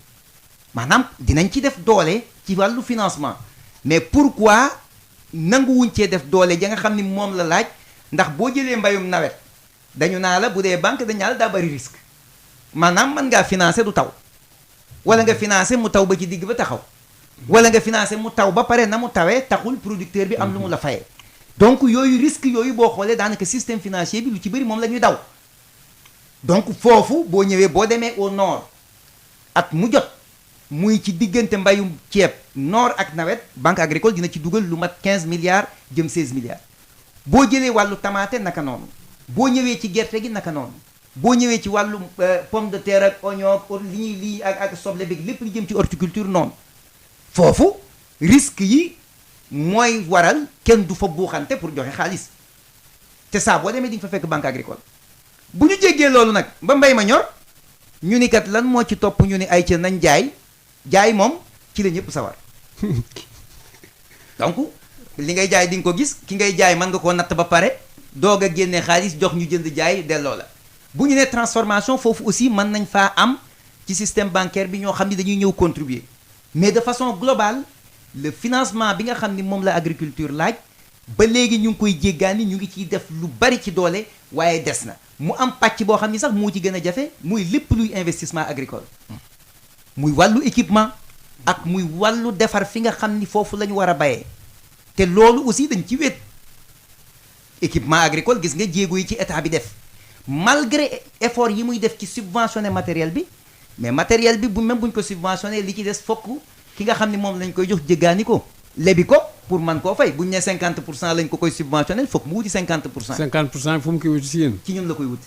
Speaker 2: maanaam dinañ ci def doole ci wàllu financement mais pourquoi nanguwuñ cee def doole ja nga xam ni moom la laaj ndax boo jëlee mbayum nawet dañu naa la bu dee banque dañ naa la daa bari risque. maanaam mën ngaa financer du taw wala nga financer mu taw ba ci digg ba taxaw wala nga financer mu taw ba pare na mu tawee taxul producteur bi am lu mu la fayee donc yooyu risque yooyu boo xoolee daanaka système financier bi lu ci bëri moom la ñuy daw donc foofu boo ñëwee boo demee au nord at mu jot muy ci diggante mbayum ceeb nord ak nawet banque agricole dina ci dugal lu mat 15 milliards jëm 16 milliards boo jëlee wàllu tamaate naka noonu boo ñëwee ci gerte gi naka noonu boo ñëwee ci wàllu pomme de terre ak oignon ak lii ak soble beeg lépp li jëm ci horticulture noonu foofu risque yi mooy waral kenn du fa buuxante pour joxe xaalis te saa boo demee di nga fa fekk banque agricole bu ñu jéggee loolu nag ba mbay ma ñor ñu ni kat lan moo ci topp ñu ni ay ca nañ jaay moom ci la ñëpp sawar donc li ngay jaay di nga ko gis ki ngay jaay mën nga koo natt ba pare doog a génne xaalis jox ñu jënd jaay delloo la bu ñu nee transformation foofu aussi mën nañ faa am ci système bancaire bi ñoo xam ni dañuy ñëw contribuer mais de façon globale le financement bi nga xam ni moom la agriculture laaj ba léegi ñu ngi koy jéggaani ñu ngi ciy def lu bari ci doole waaye des na mu am pàcc boo xam ni sax moo ci gën a jafe muy lépp luy investissement agricole muy wàllu équipement ak muy wàllu defar fi nga xam ni foofu la ñu war a bayee te loolu aussi dañ ci wét équipement agricole gis nga jéego yi ci état bi def malgré effort yi muy def ci subventionné matériel bi mais matériel bi bu même buñ ko subventionné li ci des fokk ki nga xam ni moom lañ koy jox jéggaani ko lebi ko pour man koo fay buñ ne 50% lañ ko koy subventionné fokk mu wuti 50%.
Speaker 1: 50% fu mu koy wuti si yéen.
Speaker 2: ci ñun la koy wuti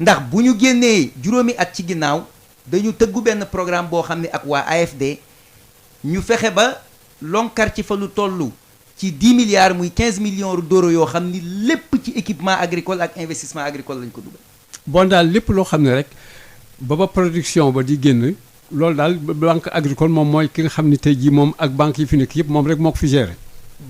Speaker 2: ndax bu ñu génnee juróomi at ci ginnaaw dañu tëggu benn programme boo xam ne ak waa AFD ñu fexe ba lonkar ci fa lu toll ci 10 milliards muy 15 millions d'euros yoo xam ni lépp ci équipement agricole ak investissement agricole lañ ko dugal.
Speaker 1: bon daal lépp loo xam ne rek ba production ba di génn loolu daal banque agricole moom mooy ki nga xam ne tey jii moom ak banque yi fi nekk yëpp moom rek moo ko fi géré.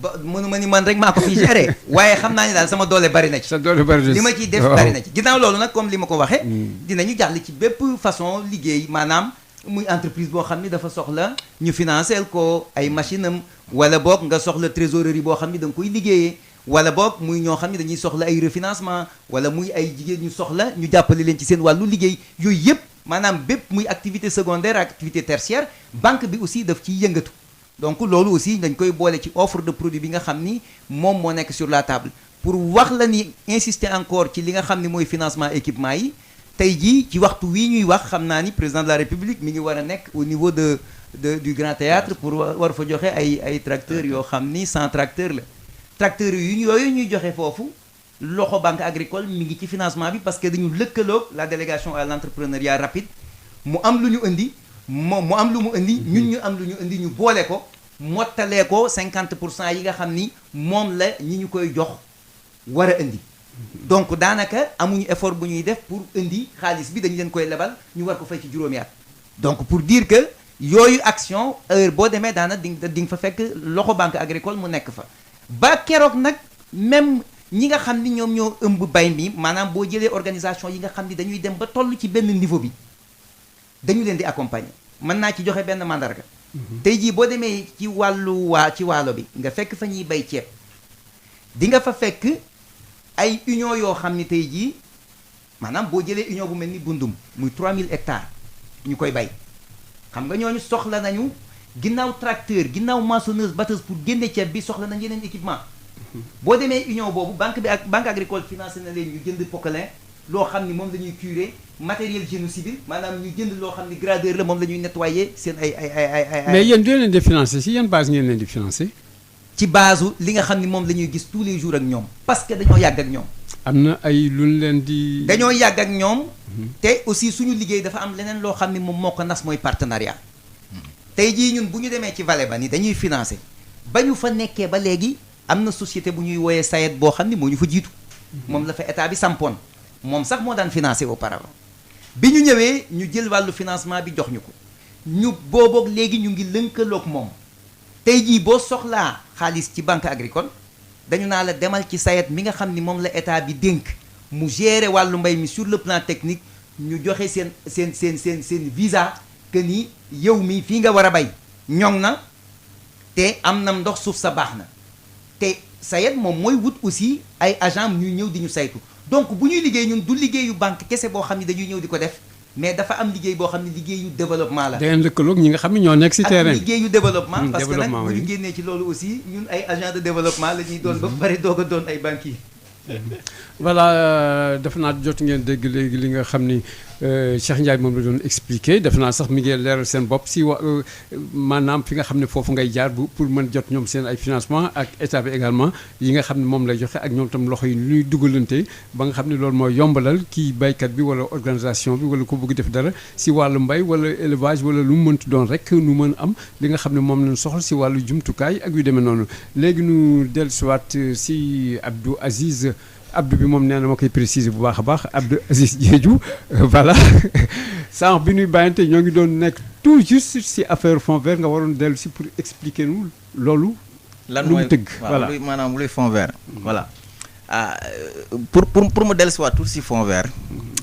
Speaker 2: ba mënuma ni man rek maa ko fi géré waaye xam naa ni daal sama doole bari na ci.
Speaker 1: sa doole bari na ci
Speaker 2: li ma ciy def bari na ci ginnaaw loolu nag comme li ma ko waxee. dinañu jàll ci bépp façon liggéey maanaam muy entreprise boo xam ni dafa soxla ñu financeel ko ay machine am wala boog nga soxla trésorerie boo xam ni da nga koy liggéeyee wala boog muy ñoo xam ni dañuy soxla ay refinancement wala muy ay jigéen ñu soxla ñu jàppale leen ci seen wàllu liggéey yooyu yëpp maanaam bépp muy activité secondaire activité tertiaire banque bi aussi daf ciy yëngatu. donc loolu aussi dañ koy boole ci offre de produit bi nga xam ni moom moo nekk sur la table pour wax la ni insister encore ci li nga xam ni mooy financement équipement yi tey jii ci waxtu wii ñuy wax xam naa ni président de la république mi ngi war a nekk au niveau du grand théâtre pour war fa joxe ay tracteurs yoo xam ni 100 tracteurs la tracteurs yooyu ñuy joxe foofu loxo banque agricole mi ngi ci financement bi parce que dañu lëkkaloog la délégation à l'entrepreneuriat rapide mu am lu ñu indi moom mu am lu mu indi ñun ñu am lu ñu indi ñu boole ko mottalee ko 50% yi nga xam ni moom la ñi ñu koy jox war a indi donc daanaka amuñu effort bu ñuy def pour indi xaalis bi dañu leen koy lebal ñu war ko fay ci juróomi at donc pour dire que yooyu action heure boo demee daana di nga fa fekk loxo banque agricole mu nekk fa ba keroog nag même ñi nga xam ni ñoom ñoo ëmb bay mi maanaam boo jëlee organisation yi nga xam ni dañuy dem ba toll ci benn niveau bi dañu leen di accompagner mën naa ci joxe benn mandarga tey jii boo demee ci ci waalo bi nga fekk fa ñuy bay ceeb di nga fa fekk ay union yoo xam ni tey jii maanaam boo jëlee union bu mel ni Bundum muy 3000 hectares ñu koy bay xam nga ñooñu soxla nañu ginnaaw tracteur ginnaaw moissonneuse batteuse pour génne ceeb bi soxla nañ yeneen équipement boo demee union boobu banque agricole financé na leen ñu jënd poquelin loo xam ni moom la ñuy curer matériel génie civil maanaam ñu jënd loo xam ni gradeur la moom la ñuy nettoyer seen ay
Speaker 1: mais yéen doo leen di financer si yan base ngeen leen di financer.
Speaker 2: ci base li nga xam ni moom la ñuy gis tous les jours ak ñoom. parce que dañoo yàgg ak ñoom.
Speaker 1: am na ay lu leen di.
Speaker 2: dañoo yàgg ak ñoom. te aussi suñu liggéey dafa am leneen loo xam ni moom moo ko nas mooy partenariat. tey jii ñun bu ñu demee ci vallée ba ni dañuy financer ba ñu fa nekkee ba léegi am na société bu ñuy wooyee SAED boo xam ni moo ñu fa jiitu. moom la fa état bi sampoon. moom sax moo daan financé auparavant bi ñu ñëwee ñu jël wàllu financement bi jox ñu ko ñu booboog léegi ñu ngi lënkaloog moom tey jii boo soxlaa xaalis ci banque agricole dañu naa la demal ci SAED mi nga xam ni moom la état bi dénk mu gérer wàllu mbay mi sur le plan technique ñu joxe seen visa que ni yow mi fii nga war a bay ñoŋ na te am na ndox suuf sa baax na te SAED moom mooy wut aussi ay agent ñuy ñëw di ñu saytu donc bu ñuy liggéey ñun du liggéeyu banque kese boo xam ne dañuy ñëw di ko def mais dafa am liggéey boo xam ne liggéeyu développement la.
Speaker 1: da ngeen lëkkaloog ñi nga xam ne ñoo nekk ci terrain
Speaker 2: ak liggéeyu développement. parce que nag
Speaker 1: développement,
Speaker 2: bu ñu
Speaker 1: oui.
Speaker 2: génnee ci loolu aussi ñun ay agent de développement la ñuy doon ba pare doog a doon ay banquiers.
Speaker 1: voilà defe naa jot ngeen dégg léegi li nga xam ni Cheikh Ndiaye moom la doon expliqué def naa sax mi ngi leeral seen bopp si maanaam fi nga xam ne foofu ngay jaar pour mën jot ñoom seen ay financement ak état bi également yi nga xam ne moom lay joxe ak ñoom tam loxo yi ñuy dugalante ba nga xam ne loolu mooy yombalal kii baykat bi wala organisation bi wala ku bëgg def dara si wàllu mbay wala élevage wala lu mu mënti doon rek nu mën am li nga xam ne moom lañ soxla si wàllu jumtukaay ak yu demee noonu léegi nu dellusiwaat si Abdou Aziz Abdou bi moom nee na ma koy préciser bu baax a baax Abdou Aziz Diédhiou voilà sànq bi ñuy bàyyante ñoo ngi doon nekk tout juste si affaire fond vert nga waroon dellu si pour expliquer nu loolu.
Speaker 3: lan
Speaker 1: lu mu tëgg
Speaker 3: voilà maanaam luy fond vert. voilà pour mu dellusiwaat tout si fond vert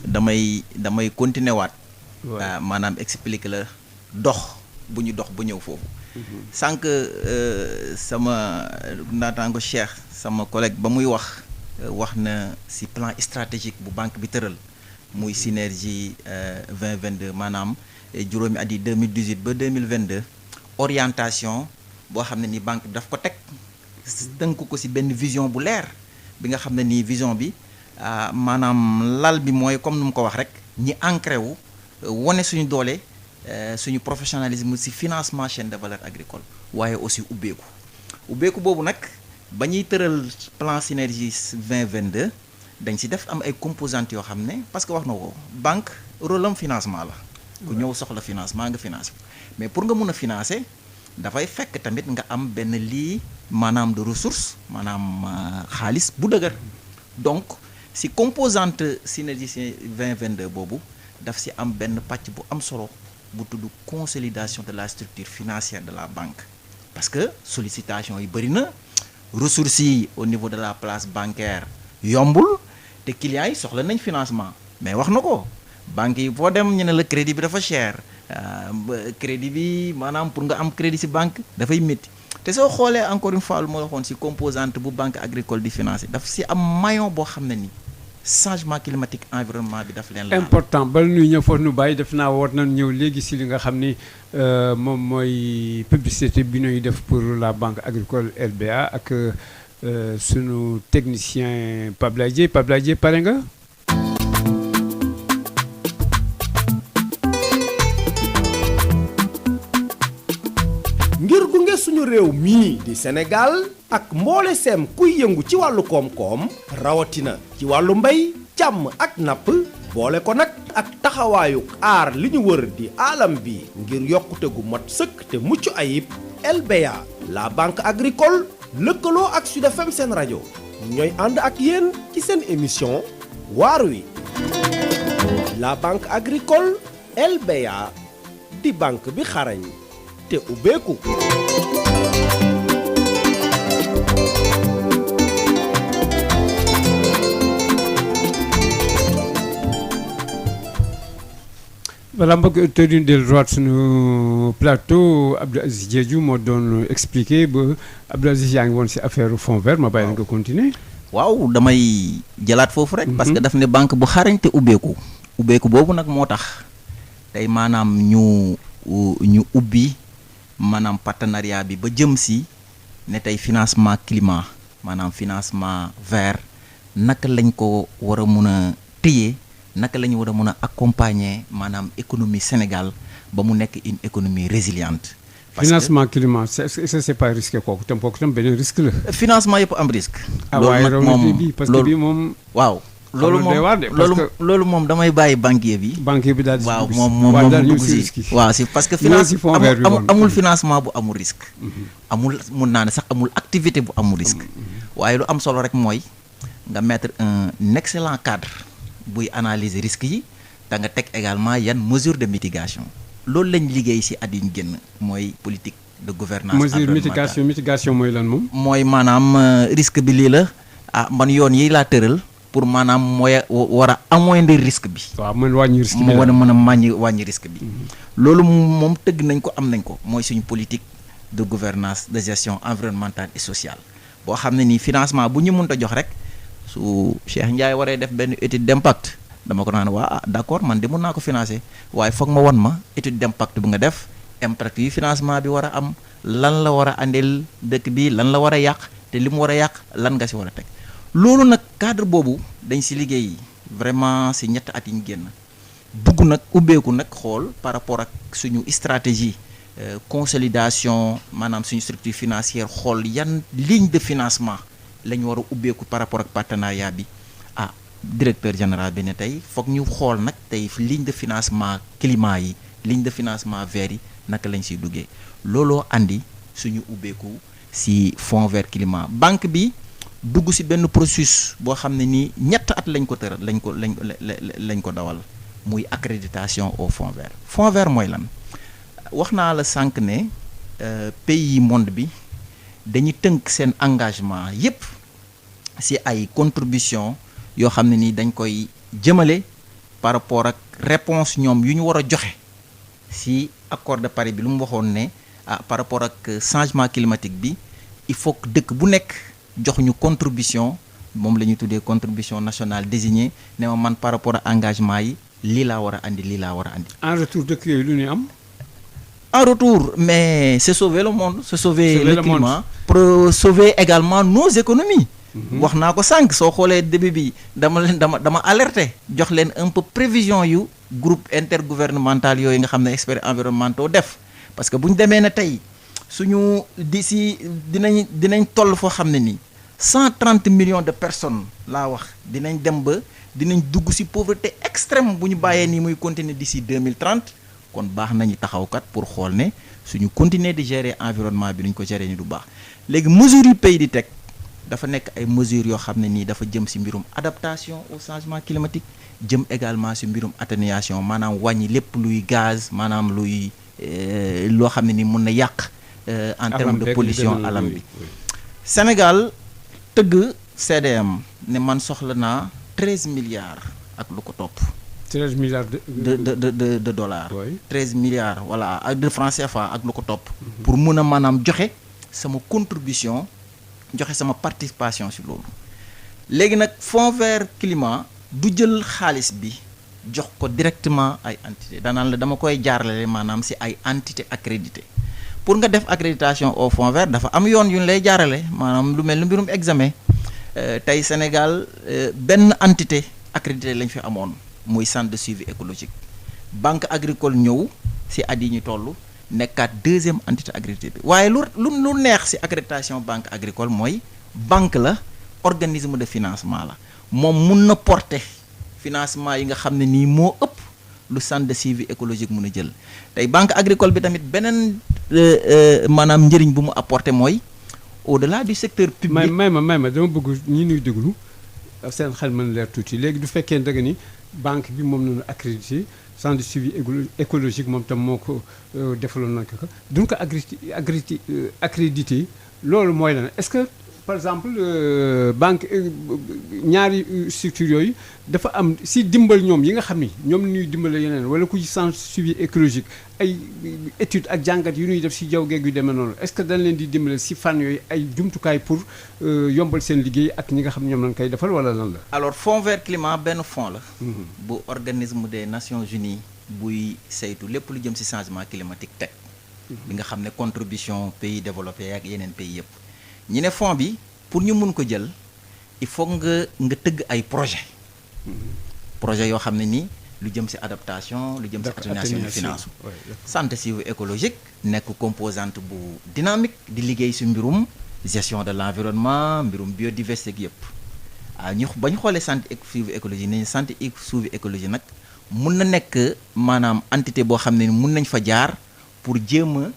Speaker 3: damay continuer waat. maanaam expliquer la dox bu ñu dox bu ñëw foofu. sànq sama naataango Cheikh sama collègue ba muy wax na ci plan stratégique bu banque bi tëral muy synergie 2022 maanaam juróomi at yi 2018 ba 2022 orientation boo xam ne ni banque bi daf ko teg tënk ko ci benn vision bu leer bi nga xam ne nii vision bi maanaam lal bi mooy comme nu mu ko wax rek ñi ancré wu wane suñu doole suñu professionnalisme ci financement chaîne de valeur agricole waaye aussi ubbeeku boobu nag ba ñuy tëral plan synergie 2022 dañ ci def am ay composantes yoo xam ne parce que wax na ko banque rôle am financement la ku ñëw soxla financement nga financé mais pour nga mun a financer dafay fekk tamit nga am benn lii maanaam de ressource maanaam xaalis bu dëgër donc ci composante synergie 2022 boobu daf ci am benn pàcc bu am solo bu tudd consolidation de la structure financière de la banque parce que sollicitation yi bëri na ressources yi au niveau de la place bancaire yombul te clients yi soxla nañ financement mais wax na ko banque yi boo dem ñu ne la crédit bi dafa cher crédit bi maanaam pour nga am crédit ci banque dafay métti te soo xoolee encore une fois lu ma waxoon ci composante bu banque agricole di financer daf ci am maillon boo xam ne ni changement climatique environnement bi daf leen la
Speaker 1: important bala ñuy ñëw foofu nu bàyyi def naa war nañ ñëw léegi si li nga xam ni moom mooy publicité bi ñuy def pour la banque agricole LBA ak sunu technicien Pape Dieye pare nga.
Speaker 4: ngir gunge suñu réew mii di Sénégal ak mboole seem kuy yëngu ci wàllu koom-koom rawatina ci wàllu mbay càmm ak napp boole ko nag ak taxawaayu aar li ñu wër di alam bi ngir yokkute gu mat sëkk te mucc ayib LBA la banque agricole lëkkaloo ak Sud FM seen rajo ñooy ànd ak yéen ci seen émission waar wi la banque agricole LBA di banque bi xarañ te ubbeeku.
Speaker 1: voilà mbokk auditeurs yi del droit suñu plateau Abdou Aziz Diédhiou moo doon expliqué ba Abdou Aziz yaa ngi woon ci affaire fond vert ma bàyyi la nga continuer.
Speaker 3: waaw damay jëlaat foofu rek. parce que daf ne banque bu xarañ te ubbeeku boobu nag moo tax tey maanaam ñu ubbi maanaam partenariat bi ba jëm ci ne tey financement climat maanaam financement vert naka lañ ko war a mun a téye naka la ñu war a mën a accompagner maanaam économie Sénégal ba mu nekk une économie résiliente.
Speaker 1: financement climat c'est pas risqué kooku tam beneen risque la.
Speaker 3: financement yëpp am risque.
Speaker 1: waaye loolu bii parce que bii moom.
Speaker 3: waaw loolu moom damay bàyyi banquier bi.
Speaker 1: banquier bi daal di
Speaker 3: waaw moom dugg si waaw si parce que amul financement bu amul risque. amul mun naa ne sax amul activité bu amul risque. waaye lu am solo rek mooy nga mettre un excellent cadre. buy analyser risques yi da nga teg également yan mesures de mitigation loolu lañ liggéey ci at yu ñu génn mooy politique de gouvernance environnementale
Speaker 1: mitigation mooy lan moom.
Speaker 3: mooy maanaam risque bi lii la man yoon yi laa tëral pour maanaam mooy war a amoindrir risque bi.
Speaker 1: waaw mën wàññi risque bi
Speaker 3: mu war a mën a wàññi risque bi. loolu moom tëgg nañ ko am nañ ko mooy suñu politique de gouvernance de gestion environnementale et sociale boo xam ne nii financement bu ñu mënta jox rek. su Cheikh Ndiaye waree def benn étude d'impact dama ko naan d'accord man de mën naa ko financer waaye foog ma won ma étude d'impact bu nga def impact yi financement bi war a am lan la war a andil dëkk bi lan la war a yàq te li mu war a yàq lan nga ci war a teg loolu nag cadre boobu dañ ci liggéey vraiment ci ñetti at yi ñu génn bugg nag ubbeeku nag xool par rapport ak suñu stratégie consolidation maanaam suñu structure financière xool yan ligne de financement la ñu war a ubbeeku par rapport ak partenariat bi directeur général bi ne tey foog ñu xool nag tey ligne de financement climat yi ligne de financement vert yi naka lañ siy duggee looloo andi suñu ubbeeku si fonds vert climat banque bi dugg si benn processus boo xam ne nii ñett at lañ ko tëral lañ ko dawal muy accréditation au fonds vert. fonds vert mooy lan wax naa la sànq ne pays yi monde bi dañuy tënk seen engagement yépp si ay contribution yoo xam ne nii dañ koy jëmale par rapport ak réponse ñoom yu ñu war a joxe si accord de Paris bi lu mu waxoon ne par rapport ak changement climatique bi il faut que dëkk bu nekk jox ñu contribution moom la ñuy tuddee contribution nationale désignée ne ma man par rapport ak engagement yi lii laa war a andi lii laa war a andi.
Speaker 1: en retour dëkk yooyu lu ñuy am.
Speaker 3: en retour mais c'est sauver le monde c'est sauver le climat pour sauver également nos économies. wax naa ko sànq soo xoolee début bi dama alerter jox leen un peu prévision yu groupe intergouvernemental yooyu nga xam ne experts environnementaux def parce que bu ñu demee ne tey suñu d'ici dinañ toll foo xam ne nii 130 millions de personnes laa wax dinañ dem ba dinañ dugg ci pauvreté extrême bu ñu bàyyee nii muy continuer d'ici 2030 kon baax nañu taxawkat pour xool ne suñu continuer di gérer environnement bi duñ ko gérer ni du baax léegi mesures yu pays di teg dafa nekk ay mesures yoo xam ne nii dafa jëm ci mbirum adaptation au changement climatique jëm également ci mbirum atténuation maanaam wàññi lépp luy gaz maanaam luy loo xam ne nii mun na yàq en termes de pollution alam bi Sénégal tëgg CDM ne man soxla naa 13 milliards ak lu ko topp
Speaker 1: 13 milliards
Speaker 3: de dollars 13 milliards voilà de francs CFA ak lu ko topp pour mun a maanaam joxe sama contribution joxe sama participation ci loolu léegi nag fonds vert climat du jël xaalis bi jox ko directement ay entité danaan la dama koy jaarale maanaam ci ay entité accrédité pour nga def accréditation au fonds vert dafa am yoon yu ñu lay jaarale maanaam lu mel ni mbirum examen tey Sénégal benn entité accrédité lañ fi amoon muy centre de suivi écologique banque agricole ñëw ci at yi ñu toll nekkaat deuxième entité accrédité bi waaye lu neex ci accréditation banque agricole mooy banque la organisme de financement la moom mun na porter financement yi nga xam ne nii moo ëpp lu centre de suivi écologique mun a jël tey banque agricole bi tamit beneen maanaam njëriñ bu mu apporter mooy au-delà du secteur public.
Speaker 1: may ma dama bëgg ñi ñuy déglu seen xel mën leer tuuti léegi du fekkee da nga ni banque bi moom nañu accrédité centre de suivi écologique moom tam moo ko defaloon na ko duñ ko accrédité loolu mooy lan est-ce que par exemple banque ñaari structure yooyu dafa am si dimbal ñoom yi nga xam ni ñoom ñuy dimbale yeneen wala ku ci centre suivi écologique ay étude ak jàngat yu ñuy def si jaww geeg yu demee noonu est-ce que dañ leen di dimbale si fànn yooyu ay jumtukaay pour yombal seen liggéey ak ñi nga xam ne ñoom lañ koy defal wala lan la.
Speaker 3: alors fonds vert climat benn fonds la. bu organisme des Nations Unies buy saytu lépp lu jëm si changement climatique teg. bi nga xam ne contribution pays développés ak yeneen pays yëpp. ñi ne fonds bi pour ñu mun ko jël il faut nga tëgg ay projet yoo xam ne nii lu jëm ci adaptation lu jëm ci atténuation du finance santé suivi écologique nekk composante bu dynamique di liggéey ci mbirum gestion de l'environnement mbirum biodiversité gi yëpp ba ñu xoolee santé suivi écologie nañu santé suivi écologie nag mun na nekk maanaam entité boo xam ne ni mun nañ fa jaar pour jéem a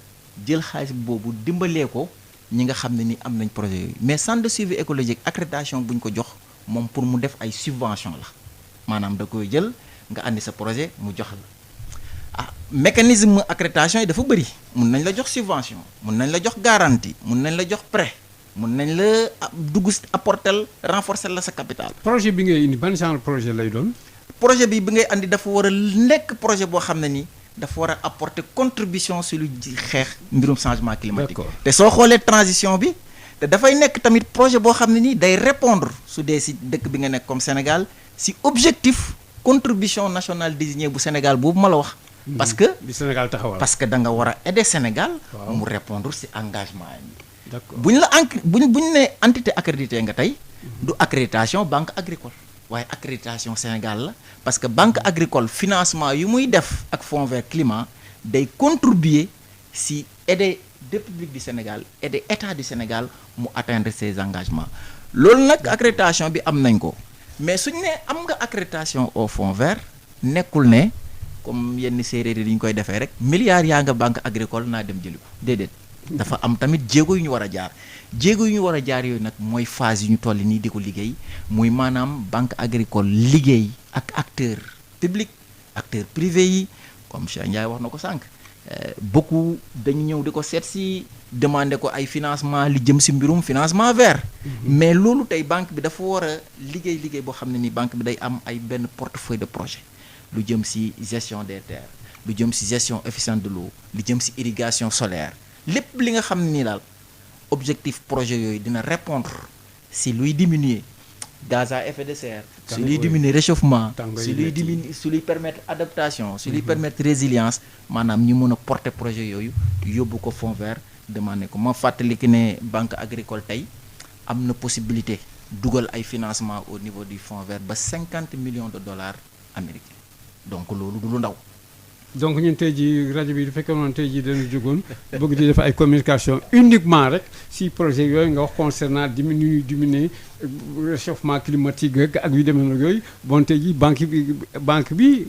Speaker 3: jël xaalis boobu dimbalee ko ñi nga xam ne ni am nañ projet yooyu mais centre de suivi écologique accréditation bu ñu ko jox moom pour mu def ay subvention la maanaam da koy jël nga andi sa projet mu jox la mécanisme accréditation yi dafa bëri mun nañ la jox subvention mun nañ la jox garantie mun nañ la jox prêt mun nañ la dugg apporter renforcer la sa capital.
Speaker 1: projet bi ngay indi ban genre projet lay doon.
Speaker 3: projet bi ngay andi dafa war a nekk projet boo xam ne ni dafa war a apporter contribution sur lu xeex mbirum changement climatique. te soo xoolee transition bi te dafay nekk tamit projet boo xam ne nii day répondre su dee si dëkk bi nga nekk comme Sénégal si objectif contribution nationale désignée bu Sénégal boobu ma la wax. parce que
Speaker 1: bi Sénégal taxawal
Speaker 3: parce que da nga war a aider Sénégal. mu répondre si engagement yi.
Speaker 1: d'accord
Speaker 3: bu ñu ne entité accréditée nga tey. du accréditation banque agricole. waaye accréditation Sénégal la parce que banque agricole financement yu muy def ak fonds vert climat day contribuer si aider République du Sénégal aider état du Sénégal mu atteindre ses engagements loolu nag accréditation bi am nañ ko mais suñ ne am nga accréditation au fonds vert nekkul ne comme yenn séeréer yi ñu koy defee rek milliards yaa nga banque agricole naa dem jëli ko déedéet dafa am tamit jéego yu ñu war a jaar jéego yu ñu war a jaar yooyu nag mooy phase yu ñu toll nii di ko liggéey muy maanaam banque agricole liggéey ak acteur public acteur privé yi comme Cheikh Ndiaye wax na ko sànq beaucoup dañu ñëw di ko seet si demander ko ay financement li jëm si mbirum financement vert mais loolu tey banque bi dafa war a liggéey boo xam ne ni banque bi day am ay benn portefeuille de projet lu jëm si gestion des terres lu jëm si gestion efficiente de l'eau lu jëm si irrigation solaire lépp li nga xam ne nii daal objectif projet yooyu dina répondre si luy diminuer gaz à effet de serre su luy diminuer réchauffement su luy diminuer su luy permettre adaptation su luy permettre résilience maanaam ñu mën a porter projet yooyu yóbbu ko fonds vert demandé ko ma fàttali ki ne banque agricole tey am na possibilité dugal ay financement au niveau du fonds vert ba 50 millions de dollars américains donc loolu du lu ndaw.
Speaker 1: donc ñun tey jii rajo bi du fekkee noonu tey jii dañu jógoon bëgg di def ay communication uniquement rek si projet yooyu nga wax concernant diminuer réchauffement climatique ak yu demee noonu yooyu bon tey jii banque bi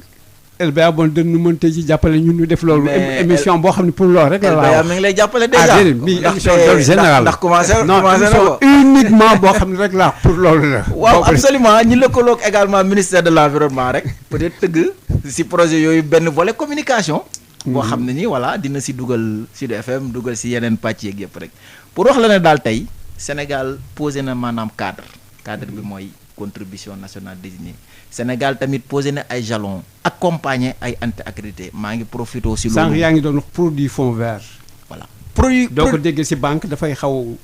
Speaker 1: LBA bon dañu mën tey jii jàppale ñun ñu def loolu. émission boo xam ne pour loolu rek la
Speaker 3: LBA mi ngi lay jàppale déjà.
Speaker 1: bi émission d'ordre général
Speaker 3: ndax commencé
Speaker 1: na ko uniquement boo xam ne rek la pour loolu la.
Speaker 3: waaw absolument ñi lëkkaloog également ministère de l'environnement rek peut-être tëgg si projet yooyu benn volet communication. boo xam ne ni voilà dina si dugal Sud FM dugal si yeneen pàcc yeeg yëpp rek pour wax la ne daal tey Sénégal posé na maanaam cadre bi mooy contribution nationale désignée Sénégal tamit posé na ay jalons accompagner ay entités accréditées maa ngi profité aussi. loolu
Speaker 1: sànq yaa ngi doon wax produit fonds vert.
Speaker 3: voilà produit
Speaker 1: doo ko dégg si banque dafay xaw.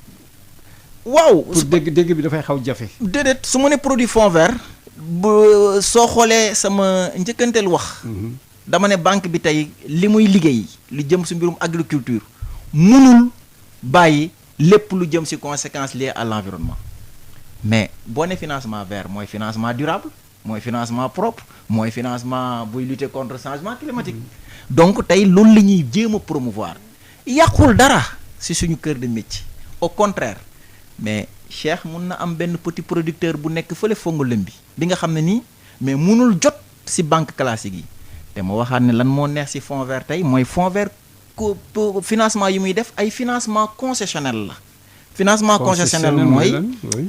Speaker 3: waaw
Speaker 1: pour dégg bi dafay xaw jafe.
Speaker 3: déedéet su ma ne produit fonds vert soo xoolee sama njëkkanteel wax. dama ne banque bi tey li muy liggéey lu jëm si mbirum agriculture mënul bàyyi lépp lu jëm si conséquences liées à l'environnement mais boo ne financement vert mooy financement durable mooy financement propre mooy financement buy lutter contre changement climatique donc tey loolu la ñuy jéem a promouvoir yàqul dara si suñu cœur de métier au contraire mais Cheikh mun na am benn petit producteur bu nekk fële Fongolembi bi nga xam ne nii mais mënul jot si banque classique yi te ma waxaat ne lan moo neex si fonds vert tey mooy fonds vert financement yi muy def ay financement concessionnel la financement concessionnel mooy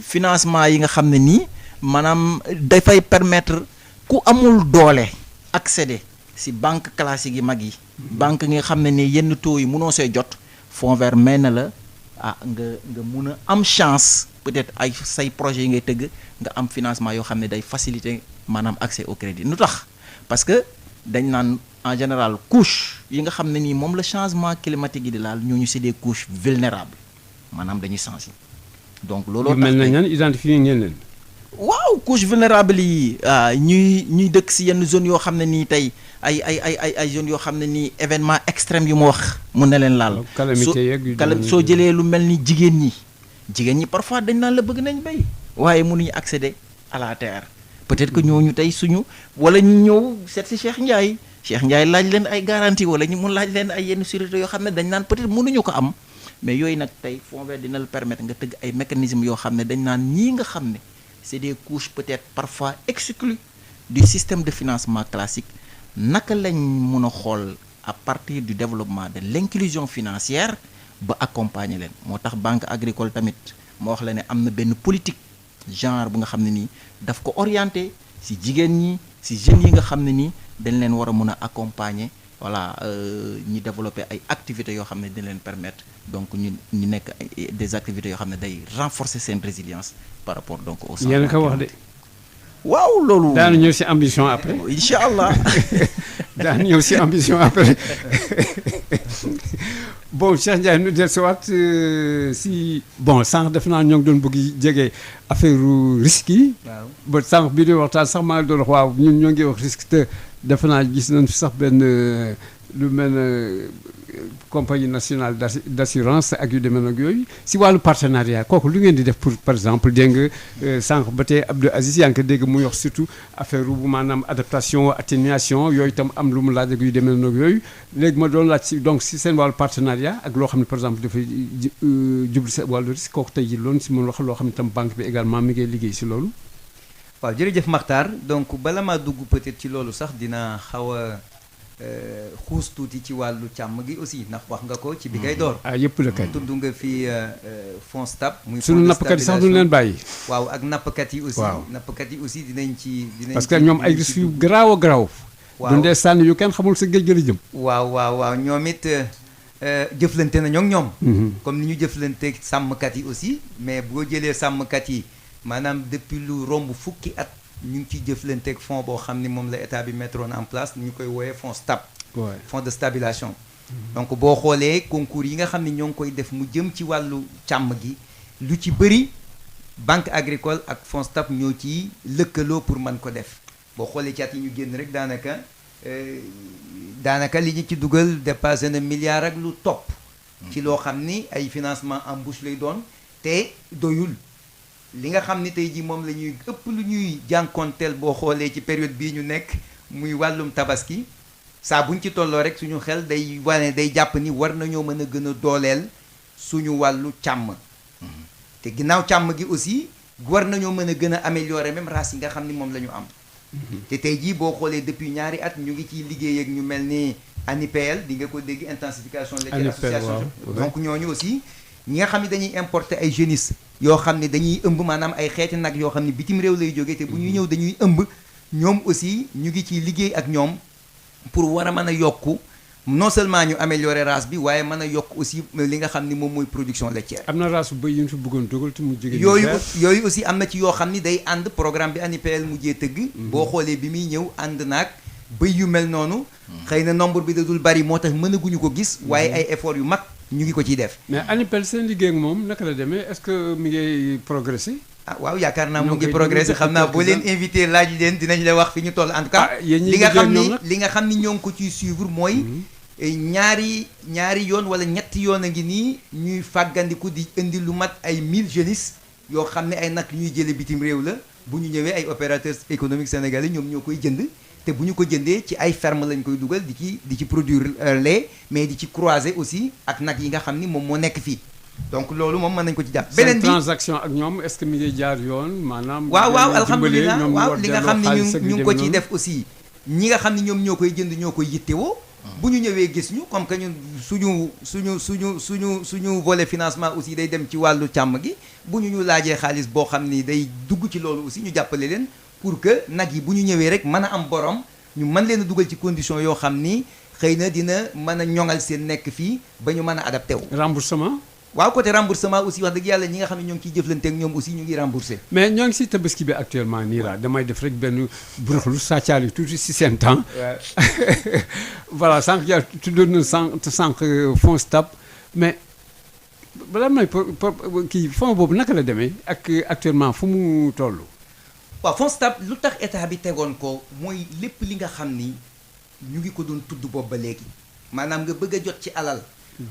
Speaker 3: financement yi nga xam ne nii maanaam dafay permettre ku amul doole accéder si banque classique yi mag yi banque nga xam ne nii yenn taux yi mënoo see jot fonds vert may na la nga mun a am chance peut-être ay say projets yi ngay tëgg nga am financement yoo xam ne day faciliter maanaam accès au crédit nu tax parce que dañ naan en général couche yi nga xam ne nii moom la changement climatique yi di laal ñooñu c'est des couches vulnérables maanaam dañuy sensible donc looloo tax
Speaker 1: mel na ñan identifier ngeen leen.
Speaker 3: waaw couche vulnérable yi ñuy dëkk si yenn zone yoo xam ne nii tey ay zones yoo xam ne nii événement extrême yu ma wax mun na leen laal. soo jëlee lu mel ni jigéen ñi parfois dañ naan la bëgg nañ béy waaye mënuñu accéder à la terre peut-être que ñooñu tey suñu wala ñu ñëw seet si Cheikh Ndiaye laaj leen ay garantie wala ñu mun laaj leen ay yenn sûreté yoo xam ne dañ naan peut-être mënuñu ko am mais yooyu nag tey fonds vert dina la permettre nga tëgg ay mécanismes yoo xam ne dañ naan ñii nga xam ne c'est des couches peut-être parfois exclues du système de financement classique naka lañ mun a xool à partir du développement de l'inclusion financière ba accompagner leen moo tax banque agricole tamit moo wax la ne am na benn politique genre bu nga xam ne nii daf ko orienté ci jigéen ñi ci jeunes yi nga xam ne nii dañ leen war a mun a accompagner voilà ñi développer ay activités yoo xam ne dañ leen permettre donc ñu nekk des activités yoo xam ne day renforcer seen résilience par rapport donc au changement
Speaker 1: yéen a ko wax de.
Speaker 3: waaw loolu.
Speaker 1: daanu ñëw ci ambition après.
Speaker 3: incha allah.
Speaker 1: daanu ñëw ci ambition après bon Cheikh Ndiaye nu dellusiwaat si bon sànq def naa ñoo ngi doon bëgg jege affaire risque yi.
Speaker 2: waaw
Speaker 1: ba sànq bi di waxtaan sax maa ngi doon wax waaw ñun ñoo ngi wax risque te defe naa gis nañ fi sax benn lu mel ne compagnie nationale d'assurance ak yu demee nag yooyu si wàllu partenariat kooku lu ngeen di def pour par exemple dégg nga sànq ba tey Abdou Aziz yaa ngi ko dégg muy wax surtout affaire bu maanaam adaptation atténuation yooyu itam am lu mu laaj ak yu demee nag yooyu léegi ma doon laaj si donc si seen wàllu partenariat ak loo xam ne par exemple dafay jublu si wàllu risque kooku tey ji loolu si mën wax loo xam ne itam banque bi également mi ngi liggéey si loolu.
Speaker 2: waaw jërëjëf Makhtar donc bala maa dugg peut-être ci loolu sax dina xaw a xuus tuuti ci wàllu càmm gi aussi ndax wax nga ko ci bi ngay door.
Speaker 1: yëpp la kay.
Speaker 2: tudd nga fi FONSTAB. muy
Speaker 1: sunu nappkat yi sax duñu leen bàyyi.
Speaker 2: waaw ak nappkat yi aussi.
Speaker 1: waaw
Speaker 2: nappkat yi aussi dinañ ci.
Speaker 1: parce que ñoom ay risques yu garaaw a garaaw.
Speaker 2: waaw
Speaker 1: dundee sànni yu kenn xamul sa géej gi la jëm.
Speaker 2: waaw ñoom it jëflante nañoo ak ñoom. comme ni ñu jëflanteeg sàmmkat yi aussi mais boo jëlee sàmmkat yi maanaam depuis lu romb fukki at. ñu ngi ciy jëflanteeg fonds boo xam ni moom la état bi mettroon en place ñu koy wooyee FONSTAB. fonds de stabilisation. donc boo xoolee concours yi nga xam ne ñoo ngi koy def mu jëm ci wàllu càmm gi lu ci bëri banque agricole ak FONSTAB ñoo ciy lëkkaloo pour mën ko def boo xoolee ci at yi ñu génn rek daanaka li ñu ci dugal dépassé na milliard ak lu topp. ci loo xam ni ay financement embauche lay doon te doyul. li nga xam ni tey jii moom la ñuy ëpp lu ñuy jànkoonteel boo xoolee ci période bii ñu nekk muy wàllum tabaski saa buñ ci tolloo rek suñu xel day wane day jàpp ni war nañoo mën a gën a dooleel suñu wàllu càmm. te ginnaaw càmm gi aussi war nañoo mën a gën a améliorer même race yi nga xam ni moom la ñu am. te tey jii boo xoolee depuis ñaari at ñu ngi ciy liggéey ak ñu mel ni ANIPL di nga ko dégg intensification laitière association donc ñooñu aussi ñi nga xam ne dañuy importer ay jeunistes yoo xam ne dañuy ëmb maanaam ay xeeti nag yoo xam ne bitim réew lay jógee te bu ñuy ñëw dañuy ëmb ñoom aussi ñu ngi ciy liggéey ak ñoom pour war a mën a yokku non seulement ñu améliorer race bi waaye mën a yokk aussi li nga xam ni moom mooy production laitière.
Speaker 1: am na race bu bëy yu ñu fi bëggoon dugal te mu jógee.
Speaker 2: yooyu aussi am na ci yoo xam ni day ànd programme bi ANIPL mujjee tëgg. boo xoolee bi muy ñëw ànd naag bëy yu mel noonu. xëy na nombre bi da dul bari moo tax mënaguñu ko gis. waaye ay effort yu mag. ñu ngi ko ciy def.
Speaker 1: mais ANIPL seen liggéey ak moom naka la demee est-ce que mi ngi progressé.
Speaker 2: waaw yaakaar naa mu ngi progressé xam naa boo leen invité laaj leen dinañ la wax fi ñu toll en tout cas. li nga xam ni ñoo ngi ko ciy suivre mooy. ñaari yoon wala ñetti yoon a ngi nii ñuy fàggandiku di indi lu mat ay 1000 jeunistes yoo xam ne ay nag ñuy jëlee bitim réew la bu ñu ñëwee ay opérateurs économiques sénégalais ñoom ñoo koy jënd. te bu ñu ko jëndee ci ay ferme lañ koy dugal di ci produire lait mais di ci croiser aussi ak nag yi nga xam ni moom moo nekk fii donc loolu moom mën nañ ko ci jàpp. beneen bi
Speaker 1: transaction ak ñoom est-ce que mi ngi jaar yoon maanaam.
Speaker 2: waaw alhamdulilah waaw li nga xam ni ñu ngi ko ciy def aussi ñi nga xam ni ñoom ñoo koy jënd ñoo koy yittewoo. bu ñu ñëwee gis ñu comme que ñun suñu volet financement aussi day dem ci wàllu càmm gi bu ñu laajee xaalis boo xam ni day dugg ci loolu aussi ñu jàppale leen. pour que nag yi bu ñu ñëwee rek mën a am borom ñu mën leen a dugal ci condition yoo xam ni xëy na dina mën a ñoŋal seen nekk fii ba ñu mën a adapté wu.
Speaker 1: remboursement.
Speaker 2: waaw côté remboursement aussi wax dëgg yàlla ñi nga xam ne ñoo ngi ciy jëflante ak ñoom aussi ñu ngi remboursé.
Speaker 1: mais ñoo ngi si tabaski bi actuellement nii laa damay def rek benn buruxlu sàccaali tuuti si seen temps. voilà sànq yaa tuddoon na sànq FONSTAB mais balaa may kii fond boobu naka la demee ak actuellement fu mu toll.
Speaker 2: waaw FONSTAB lu tax état bi tegoon ko mooy lépp li nga xam ni ñu ngi ko doon tudd boobu ba léegi maanaam nga bëgg a jot ci alal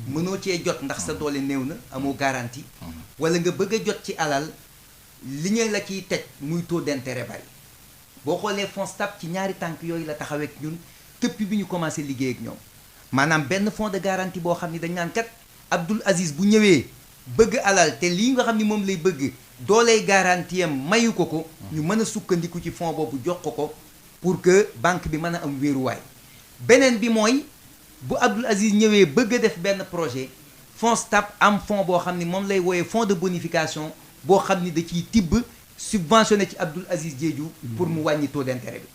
Speaker 2: mënoo cee jot ndax sa doole néew na amoo garantie wala nga bëgg a jot ci alal li ñu la ciy teg muy taux d'intérêt bari boo xoolee FONSTAB ci ñaari tànk yooyu la taxawee ak ñun depuis bi ñu commencé liggéey ak ñoom maanaam benn fonds de garantie boo xam ni dañ naan kat Abdoul Aziz bu ñëwee bëgg alal te lii nga xam ni moom lay bëgg doolee garantie am mayu ko ñu mën a sukkandiku ci fonds boobu jox ko pour que banque bi mën a am wéeruwaay beneen bi mooy bu Abdoul Aziz ñëwee bëgg a def benn projet FONSTAB am fonds boo xam ni moom lay wooyee fonds de bonification boo xam ni da ciy tibb subventionné ci Abdoul Aziz Diédhiou pour mu wàññi taux d'intérêt bi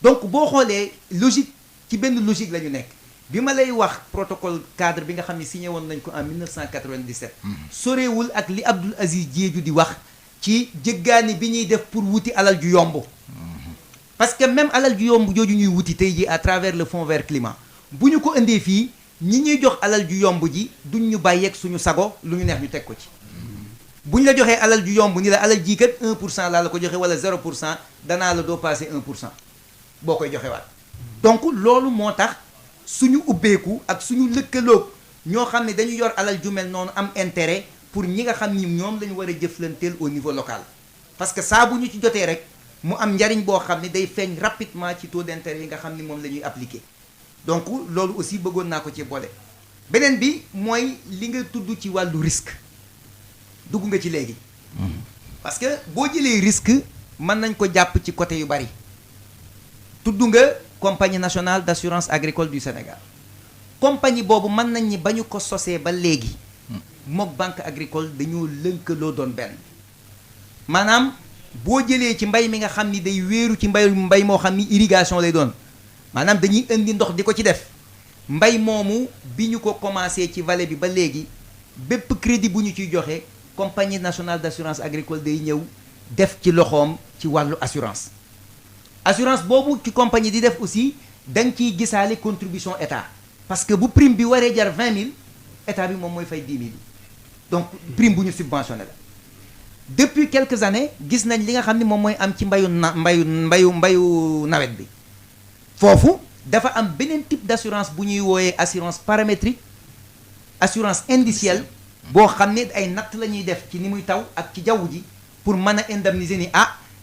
Speaker 2: donc boo xoolee logique ci benn logique la ñu nekk bi ma lay wax protocole cadre bi nga xam ne signé woon nañ ko en 1997 sorewul ak li Abdoul Aziz Diédhiou di wax ci jëggaani bi ñuy def pour wuti alal ju yomb parce que même alal ju yomb jooju ñuy wuti tey ji à travers le fonds vert climat bu ñu ko indee fii ñi ñuy jox alal ju yomb ji duñ ñu bàyyeeg suñu sago lu ñu neex ñu teg ko ci bu ñu la joxee alal ju yomb ni la alal ji kat 1% laa la ko joxe wala 0% danaa la doo passé 1% boo koy joxe waat donc loolu moo tax suñu ubbeeku ak suñu lëkkaloog ñoo xam ne dañu yor alal ju mel noonu am intérêt pour ñi nga xam ni ñoom lañu war a jëflanteel au niveau local parce que saa bu ñu ci jotee rek mu am njariñ boo xam ne day feeñ rapidement ci taux d'intérêt yi nga xam ni moom la ñuy appliquer donc loolu aussi bëggoon naa ko ci boole. beneen bi mooy li nga tudd ci wàllu risque dugg nga ci léegi parce que boo jëlee risque mën nañ ko jàpp ci côté yu bari tudd nga compagnie nationale d'assurance agricole du Sénégal compagnie boobu mën nañ ni ba ñu ko sosee ba léegi mook banque agricole dañoo lënkaloo doon benn maanaam boo jëlee ci mbay mi nga xam ni day wéeru ci mbay moo xam ni irrigation lay doon maanaam dañuy indi ndox di ko ci def mbay moomu bi ñu ko commencé ci vallée bi ba léegi bépp crédit bu ñu ciy joxe compagnie nationale d'assurance agricole day ñëw def ci loxoom ci wàllu assurance boobu ci compagnie di def aussi da nga ciy gisaale contribution état parce que bu prime bi waree jar 20 000 état bi moom mooy fay 10 000 donc prime bu ñu subventionné la depuis quelques années gis nañ li nga xam ne moom mooy am ci mbayu nawet bi foofu dafa am beneen type d'assurance bu ñuy wooyee assurance paramétrique assurance indicielle boo xam ne ay natt la ñuy def ci ni muy taw ak ci jaww ji pour mën a indemniser ni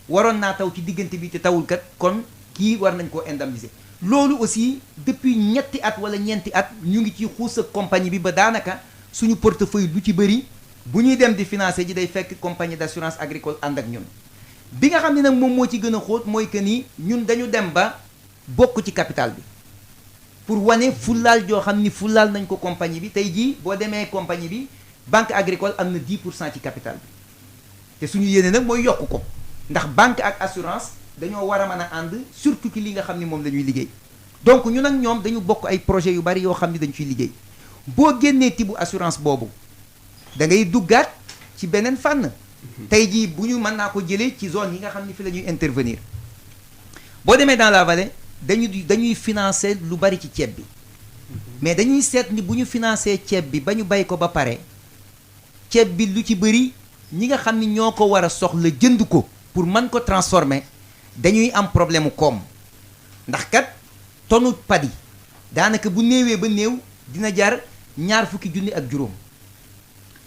Speaker 2: waroon naa taw ci diggante bi te tawul kat kon kii war nañ koo indemniser loolu aussi depuis ñetti at wala ñeenti at ñu ngi ci xuus ak compagnie bi ba daanaka suñu portefeuille lu ci bëri bu ñuy dem di financer ji day fekk compagnie d'assurance agricole ànd ak ñun bi nga xam ne nag moom moo ci gën a xóot mooy que ni ñun dañu dem ba bokk ci capital bi pour wane fullaal joo xam ni fullaal nañ ko compagnie bi tey jii boo demee compagnie bi banque agricole am na 10% ci capital bi te suñu yéene nag mooy yokk ko ndax banque ak assurance dañoo war a mën a ànd surtout ci li nga xam ni moom la ñuy liggéey donc ñun ak ñoom dañu bokk ay projets yu bari yoo xam ni dañu ciy liggéey boo génnee tibu assurance boobu da ngay duggaat ci beneen fànn tey jii bu ñu mën naa ko jëlee ci zone yi nga xam ni fi la ñuy intervenir boo demee dans la vallée dañuy financer lu bari ci ceeb bi mais dañuy seet ni bu ñu financer ceeb bi ba ñu bay ko ba pare ceeb bi lu ci bëri ñi nga xam ni ñoo ko war a soxla jënd ko pour mën ko transformer dañuy am problème mu koom ndax kat tonu padi daanaka bu néewee ba néew dina jar 20 junni ak juróom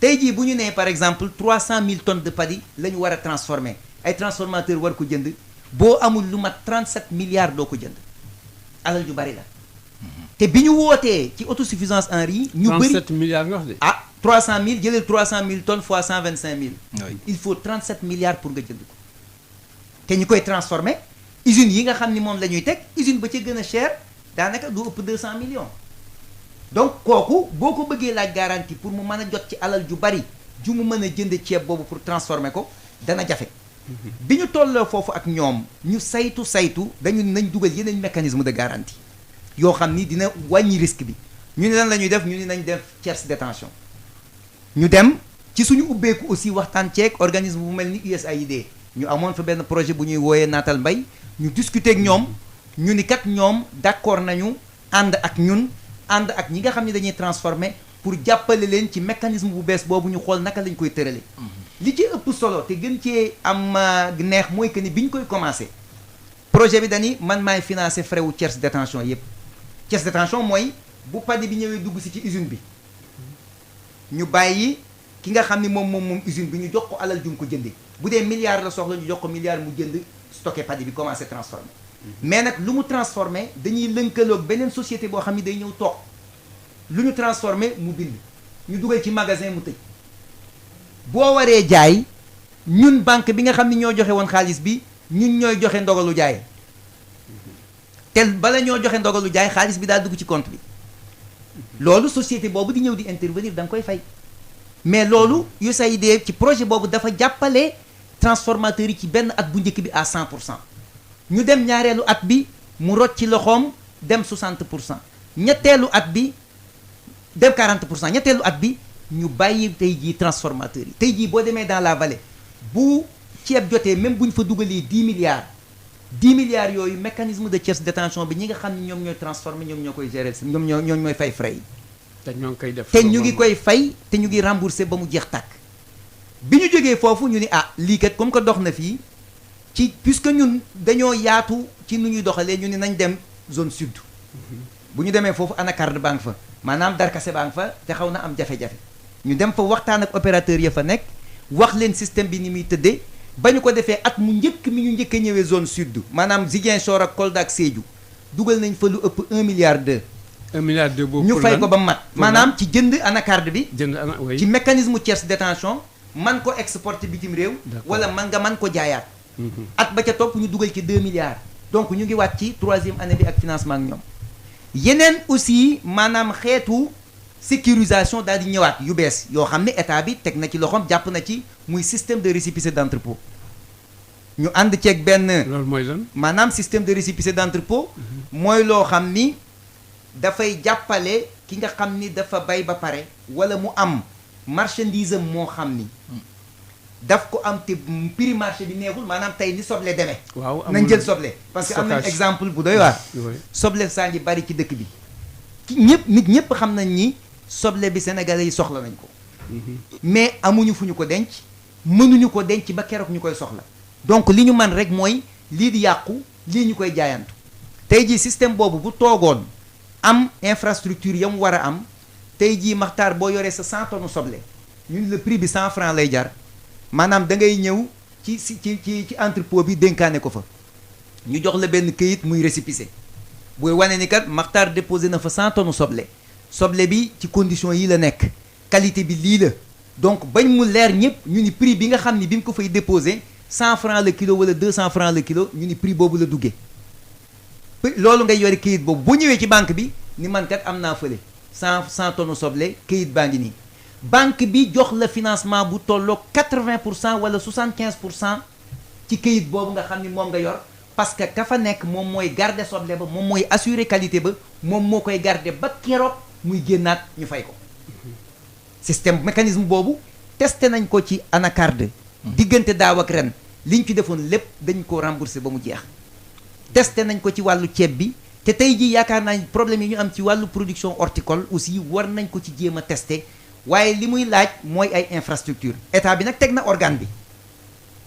Speaker 2: tey jii bu ñu nee par exemple 300 000 tonnes de padi la ñu war a transformer ay transformateur war ko jënd boo amul lu mat 37 milliards doo ko jënd alal ju bari la te bi ñu wootee ci autosuffisance en riz. ñu bëri
Speaker 1: 37 milliards nga wax de.
Speaker 2: 300 000 jëleel 300 000 tonnes fois 125 000.
Speaker 3: Oui.
Speaker 2: Il faut 37 milliards pour nga jënd ko te ñu koy transformer usines yi nga xam ni moom la ñuy teg usine ba ca gën a cher daanaka du ëpp 200 millions. donc kooku boo ko bëggee laaj garantie pour mu mën a jot ci alal ju bari ju mu mën a jënd ceeb boobu pour transformer ko dana jafe. bi ñu tolloo foofu ak ñoom ñu saytu dañu nañ dugal yeneen mécanisme de garantie yoo xam ni dina wàññi risque bi ñu ne lan la ñuy def ñu ne nañ def tierce détention ñu dem ci suñu ubbeeku aussi waxtaan ceeg organisme bu mel ni USAID ñu amoon fa benn projet bu ñuy wooyee naatal mbay ñu discuter ak ñoom ñu ni kat ñoom d'accord nañu ànd ak ñun ànd ak ñi nga xam ne dañuy transformer pour jàppale leen ci mécanisme bu bees boobu ñu xool naka lañ koy tërale li ci ëpp solo te gën cee am neex mooy que ni bi ñu koy commencé projet bi dañi man maay financer frais wu tierce détention yépp tierce détention mooy bu padi bi ñëwee dugg si ci usine bi ñu bàyyi ki nga xam ni moom usine bi ñu jox ko alal jum ko jëndee bu dee milliard la soxla ñu jox ko milliard mu jënd stocké padi bi commencé transformer mais nag lu mu transformer dañuy lënkaloog beneen société boo xam ni day ñëw toog lu ñu transformer mu bind ñu dugal ci magasin mu tëj boo waree jaay ñun banque bi nga xam ni ñoo joxe woon xaalis bi ñun ñooy joxe ndogalu jaay te bala ñoo joxe ndogalu jaay xaalis bi daal dugg ci compte bi loolu société boobu di ñëw di intervenir da nga koy fay mais loolu USAID ci projet boobu dafa jàppale transformateurs yi ci benn at bu njëkk bi à 100% ñu dem ñaareelu at bi mu rot ci loxoom dem 60% ñetteelu at bi dem 40% ñetteelu at bi ñu bàyyi tey jii transformateurs yi tey jii boo demee dans la vallée bu ceeb jotee même bu ñu fa dugalee 10 milliards yooyu mécanisme de tierce détention bi ñi nga xam ne ñoom ñooy transformer ñoom ñoo koy gérer ñoom ñooy fay frais yi.
Speaker 1: te ñoo ngi koy def
Speaker 2: te ñu ngi koy fay te ñu ngi rembourser ba mu jeex tàkk bi ñu jógee foofu ñu ni lii kat comme que dox na fii ci puisque ñun dañoo yaatu ci nu ñuy doxalee ñu ni nañ dem zone sud bu ñu demee foofu anacarde banque fa maanaam darkase baa nga fa te xaw na am jafe-jafe ñu dem fa waxtaan ak opérateur ya fa nekk wax leen système bi ni muy tëddee ba ñu ko defee at mu njëkk mi ñu njëkk a ñëwee zone sud maanaam Ziguinchor ak Kolda ak Sédhiou dugal nañ fa lu ëpp 1 milliard 2.
Speaker 1: 1 milliard 2 boobu
Speaker 2: ñu fay ko ba mat maanaam ci jënd anacarde bi
Speaker 1: oui.
Speaker 2: ci mécanisme tierce détention man ko exporter bitim réew wala man nga man ko jaayaat at ba ca topp ñu dugal ci 2 milliards donc ñu ngi waat ci 3e année bi ak financement ak ñoom yeneen aussi maanaam xeetu sécurisation daal di ñëwaat yu bees yoo xam ne état bi teg na ci loxoom jàpp na ci muy système de récépissé d'entrepôt ñu ànd ceeg benn
Speaker 1: loolu mooy lan
Speaker 2: maanaam système de récépissé d'entrepôt mooy loo xam ni dafay jàppale ki nga xam ni dafa bay ba pare wala mu am marchandise am moo xam ni daf ko am te prix marché bi neexul maanaam tey ni soble demee
Speaker 1: waaw
Speaker 2: nañ jël soble parce que am nañ exemple bu doy waar soble saa ngi bari ci dëkk bi nit ñëpp xam nañ ni soble bi sénégalais yi soxla nañ ko mais amuñu fu ñu ko denc mënuñu ko denc ba keroog ñu koy soxla donc li ñu man rek mooy lii di yàqu lii ñu koy jaayantu tey jii système boobu bu toogoon am infrastructure yam war a am tey jii maxtaar boo yoree sa 100 tonnes soble ñun le prix bi 100 francs lay jar maanaam da ngay ñëw ci entrepôt bi dénkaane ko fa ñu jox la benn këyit muy récépissé booy wane ni kat maxtaar déposé na fa 100 tonnes soble bi ci condition yi la nekk qualité bi lii la donc bañ mu leer ñëpp ñu ni prix bi nga xam ni bi mu ko fay déposé 100 francs le kilo wala 200 francs le kilo ñu ni prix boobu la duggee loolu ngay yore këyit boobu boo ñëwee ci banque bi ni man kat am naa fële 100 tonnes soble këyit baa ngi nii banque bi jox la financement bu tolloo 80% wala 75% ci këyit boobu nga xam ni moom nga yor parce que ka fa nekk moom mooy garder soble ba moom mooy assurer qualité ba moom moo koy garder ba keroog muy génnaat ñu fay ko système mécanisme boobu testé nañ ko ci anacarde diggante daaw ak ren liñ ci defoon lépp dañ ko remboursé ba mu jeex testé nañ ko ci wàllu ceeb bi te tey jii yaakaar naa problème yi ñu am ci wàllu production horticole aussi war nañ ko ci jéem a testé waaye li muy laaj mooy ay infrastructure état bi nag teg na organe bi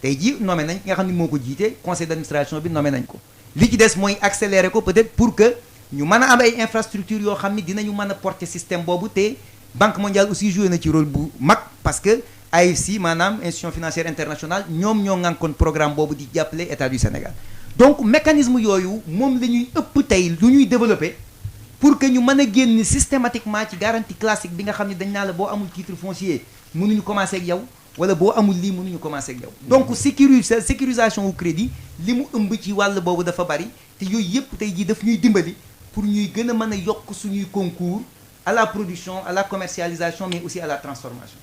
Speaker 2: tey jii nommé nañ nga xam ne moo ko jiite conseil d'administration bi nommé nañ ko li ci des mooy accélérer ko peut-être pour que ñu mën a am ay infrastructure yoo xam ni dinañu mën a porter système boobu te Banque mondiale aussi joué na ci rôle bu mag parce que AFC maanaam institution financière internationale ñoom ñoo ŋànkoon programme boobu di jàppale état du Sénégal donc mécanisme yooyu moom la ñuy ëpp tey lu ñuy développer pour que ñu mën a génn systématiquement ci garantie classique bi nga xam ne dañ naa la boo amul titre foncier mënuñu commencer ak yow wala boo amul lii mënuñu commencer ak yow donc sécurisation au crédit li mu ëmb ci wàll boobu dafa bari te yooyu yëpp tey jii daf ñuy dimbali pour ñuy gën a mën a yokk suñuy concours à la production à la commercialisation mais aussi à la transformation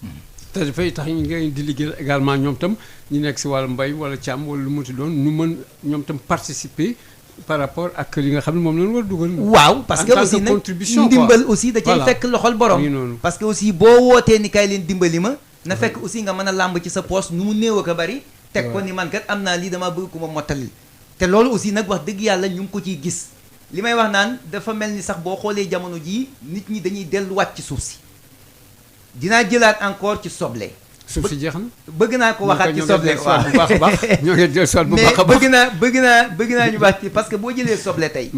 Speaker 1: te dafay tax ñu ngay di liggéeyal également ñoom tam ñu nekk si wàllu mbay wala càmm wala lu mu ti doon ñu mën ñoom tam participer par rapport ak li nga xam ne moom lañu war a dugal.
Speaker 2: waaw parce que aussi nag ndimbal aussi da cay fekk loxol borom parce que aussi boo wootee ni kay leen dimbali ma na fekk aussi nga mën a làmb ci sa poche nu mu néew ak a bari teg ko ni man kat am naa lii dama bëgg ku ma mottali te loolu aussi nag wax dëgg yàlla ñu ngi ko ciy gis li may wax naan dafa mel ni sax boo xoolee jamono jii nit ñi dañuy delluwaat ci suuf si dinaa jëlaat encore ci soble.
Speaker 1: suuf si jeex na.
Speaker 2: bëgg naa ko waxaat ci soble waaw
Speaker 1: bu baax a baax ñoo ngi jël sol bu baax a baax
Speaker 2: mais bëgg naa ñu wax ci parce que boo jëlee soble tey.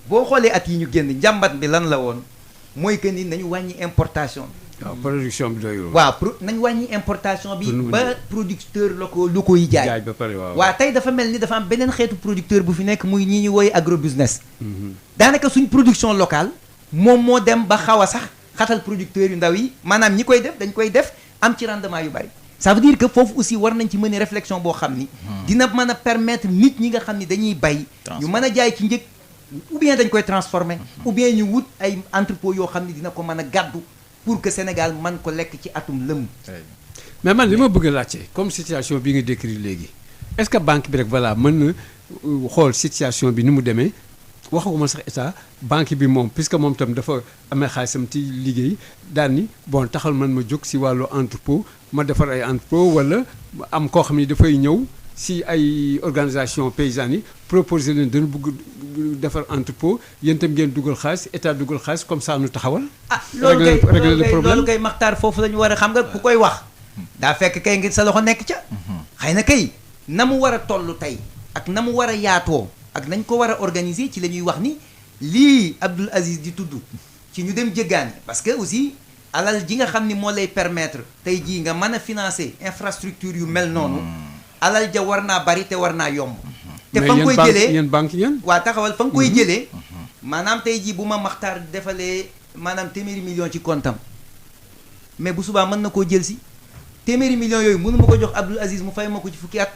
Speaker 2: boo xoolee at yi ñu génn njàmbat bi lan la woon mooy que ni nañu wàññi importation bi.
Speaker 1: waaw production bi doyul.
Speaker 2: waaw nañu wàññi importation bi. ba producteur locaux yi jaay.
Speaker 1: ba pare waaw.
Speaker 2: waaw tey dafa mel ni dafa am beneen xeetu producteur bu fi nekk muy ñi ñu woy agrobusiness. daanaka suñ production locale moom moo dem ba xaw a sax xatal producteurs yu ndaw yi maanaam ñi koy def dañ koy def. am ci rendement yu bari ça veut dire que foofu aussi war nañ ci mën a réflexion boo xam ni dina mën a permettre nit ñi nga xam ni dañuy bay ñu mën a jaay ci njëg ou bien dañ koy transformer ou bien ñu wut ay entrepôt yoo xam ni dina ko mën a gàddu pour que Sénégal mën ko lekk ci atum lëm
Speaker 1: mais man li ma bëgg a laajte comme situation bi nga décrit léegi est-ce que banque bi rek voilà mën na xool situation bi ni mu demee waxuma sax état banque bi moom puisque moom tam dafa amee xaalisam ci liggéey daal ni bon taxal man ma jóg si wàllu entrepôt ma defar ay entrepôt wala am koo xam ni dafay ñëw si ay organisation paysannes yi proposer leen dana bëgg defar entrepôt yéen tam ngeen dugal xaalis état dugal xaalis comme ça nu taxawal.
Speaker 2: loolu
Speaker 1: régler le problème
Speaker 2: loolu kay maxtaar foofu la ñu war a xam nga ku koy wax. daa fekk kay ngir sa loxo nekk ca. xëy na kay na mu war a toll tey ak na mu war a yaatoo. ak nañ ko war a organiser ci la ñuy wax ni lii Abdoul Aziz di tudd ci ñu dem jéggaani parce que aussi alal ji nga xam ni moo lay permettre tey jii nga mën a financer infrastructure yu mel noonu alal ja war naa bari te war naa yomb te fa nga koy jëlee
Speaker 1: yéen banque yéen
Speaker 2: waa taxawal fa nga koy jëlee maanaam tey jii bu ma Maxtaar defalee maanaam téeméeri million ci comptam mais bu subaa mën na koo jël si téeméeri millions yooyu mënu ma ko jox Abdoul Aziz mu fay ma ko ci fukki at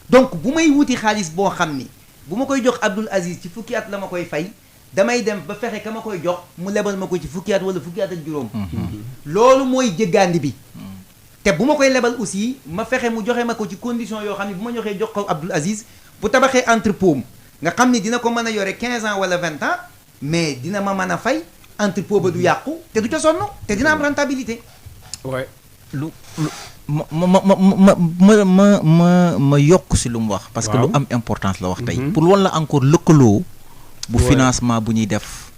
Speaker 2: donc bu may wuti xaalis boo xam ni bu ma koy jox Abdoul Aziz ci fukki at la ma koy fay damay dem ba fexe ka ma koy jox mu lebal ma ko ci fukki at wala fukki at ak juróom loolu mooy jéggaandi bi te bu ma koy lebal aussi ma fexe mu joxe ma ko ci condition yoo xam ne bu ma joxee jox ko Abdoul Aziz bu tabaxee entrepôt nga xam ni dina ko mën a yore 15 ans wala 20 ans mais dina ma mën a fay entrepôt ba du yàqu te du ca sonn te dina am rentabilité.
Speaker 1: ouais.
Speaker 3: lu ma yokk si lu mu wax. parce que lu am importance la wax tey. pour loolu la encore lëkkaloo. bu financement bu ñuy def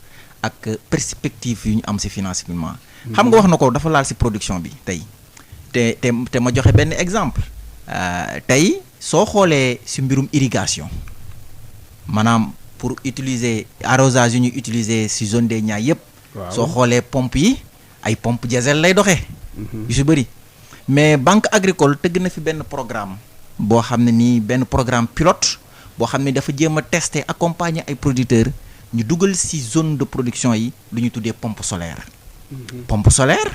Speaker 3: ak perspective yu ñu am si financement. xam nga wax na ko dafa laal si production bi tey. te ma joxe benn exemple. tey soo xoolee si mbirum irrigation maanaam pour utiliser arrosage yu ñuy utiliser si zone des Niayes yëpp. soo xoolee pompe yi ay pompe diesel lay doxee. yu si bëri mais banque agricole tëgg na fi benn programme boo xam ne nii benn programme pilote boo xam ne dafa jéem a tester accompagner ay producteurs ñu dugal si zone de production yi lu ñu tuddee pompe solaire. pompe solaire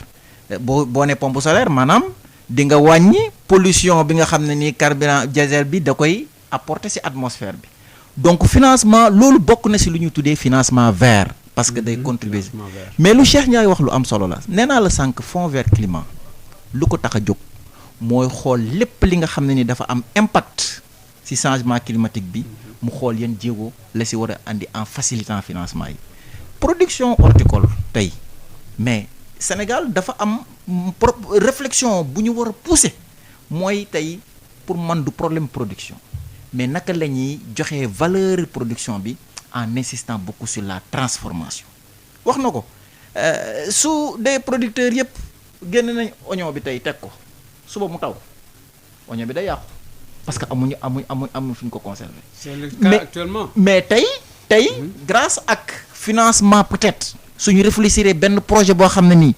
Speaker 3: boo ne pompe solaire maanaam di nga wàññi pollution bi nga xam ne nii carburant diesel bi da koy apporter si atmosphère bi donc financement loolu bokk na si lu ñu tuddee financement vert. parce que day contribuer mais lu Cheikh Ndiaye wax lu am solo la nee naa la sànq fond vert climat lu ko tax a jóg mooy xool lépp li nga xam ne ni dafa am impact ci changement climatique bi mu xool yan jéego la ci war a andi en facilitant financement yi production horticole tey mais Sénégal dafa am réflexion bu ñu war a pousser mooy tey pour man du problème production mais naka la ñuy joxe valeur production bi en insistant beaucoup sur la transformation wax na ko su des producteurs yëpp génn nañ oignon bi tey teg ko suba mu taw oignon bi day yàqu parce que amuñu fu ñu ko conserver.
Speaker 1: c'est le cas actuellement.
Speaker 3: mais tey grâce ak financement peut-être suñu réfléchir benn projet boo xam ne nii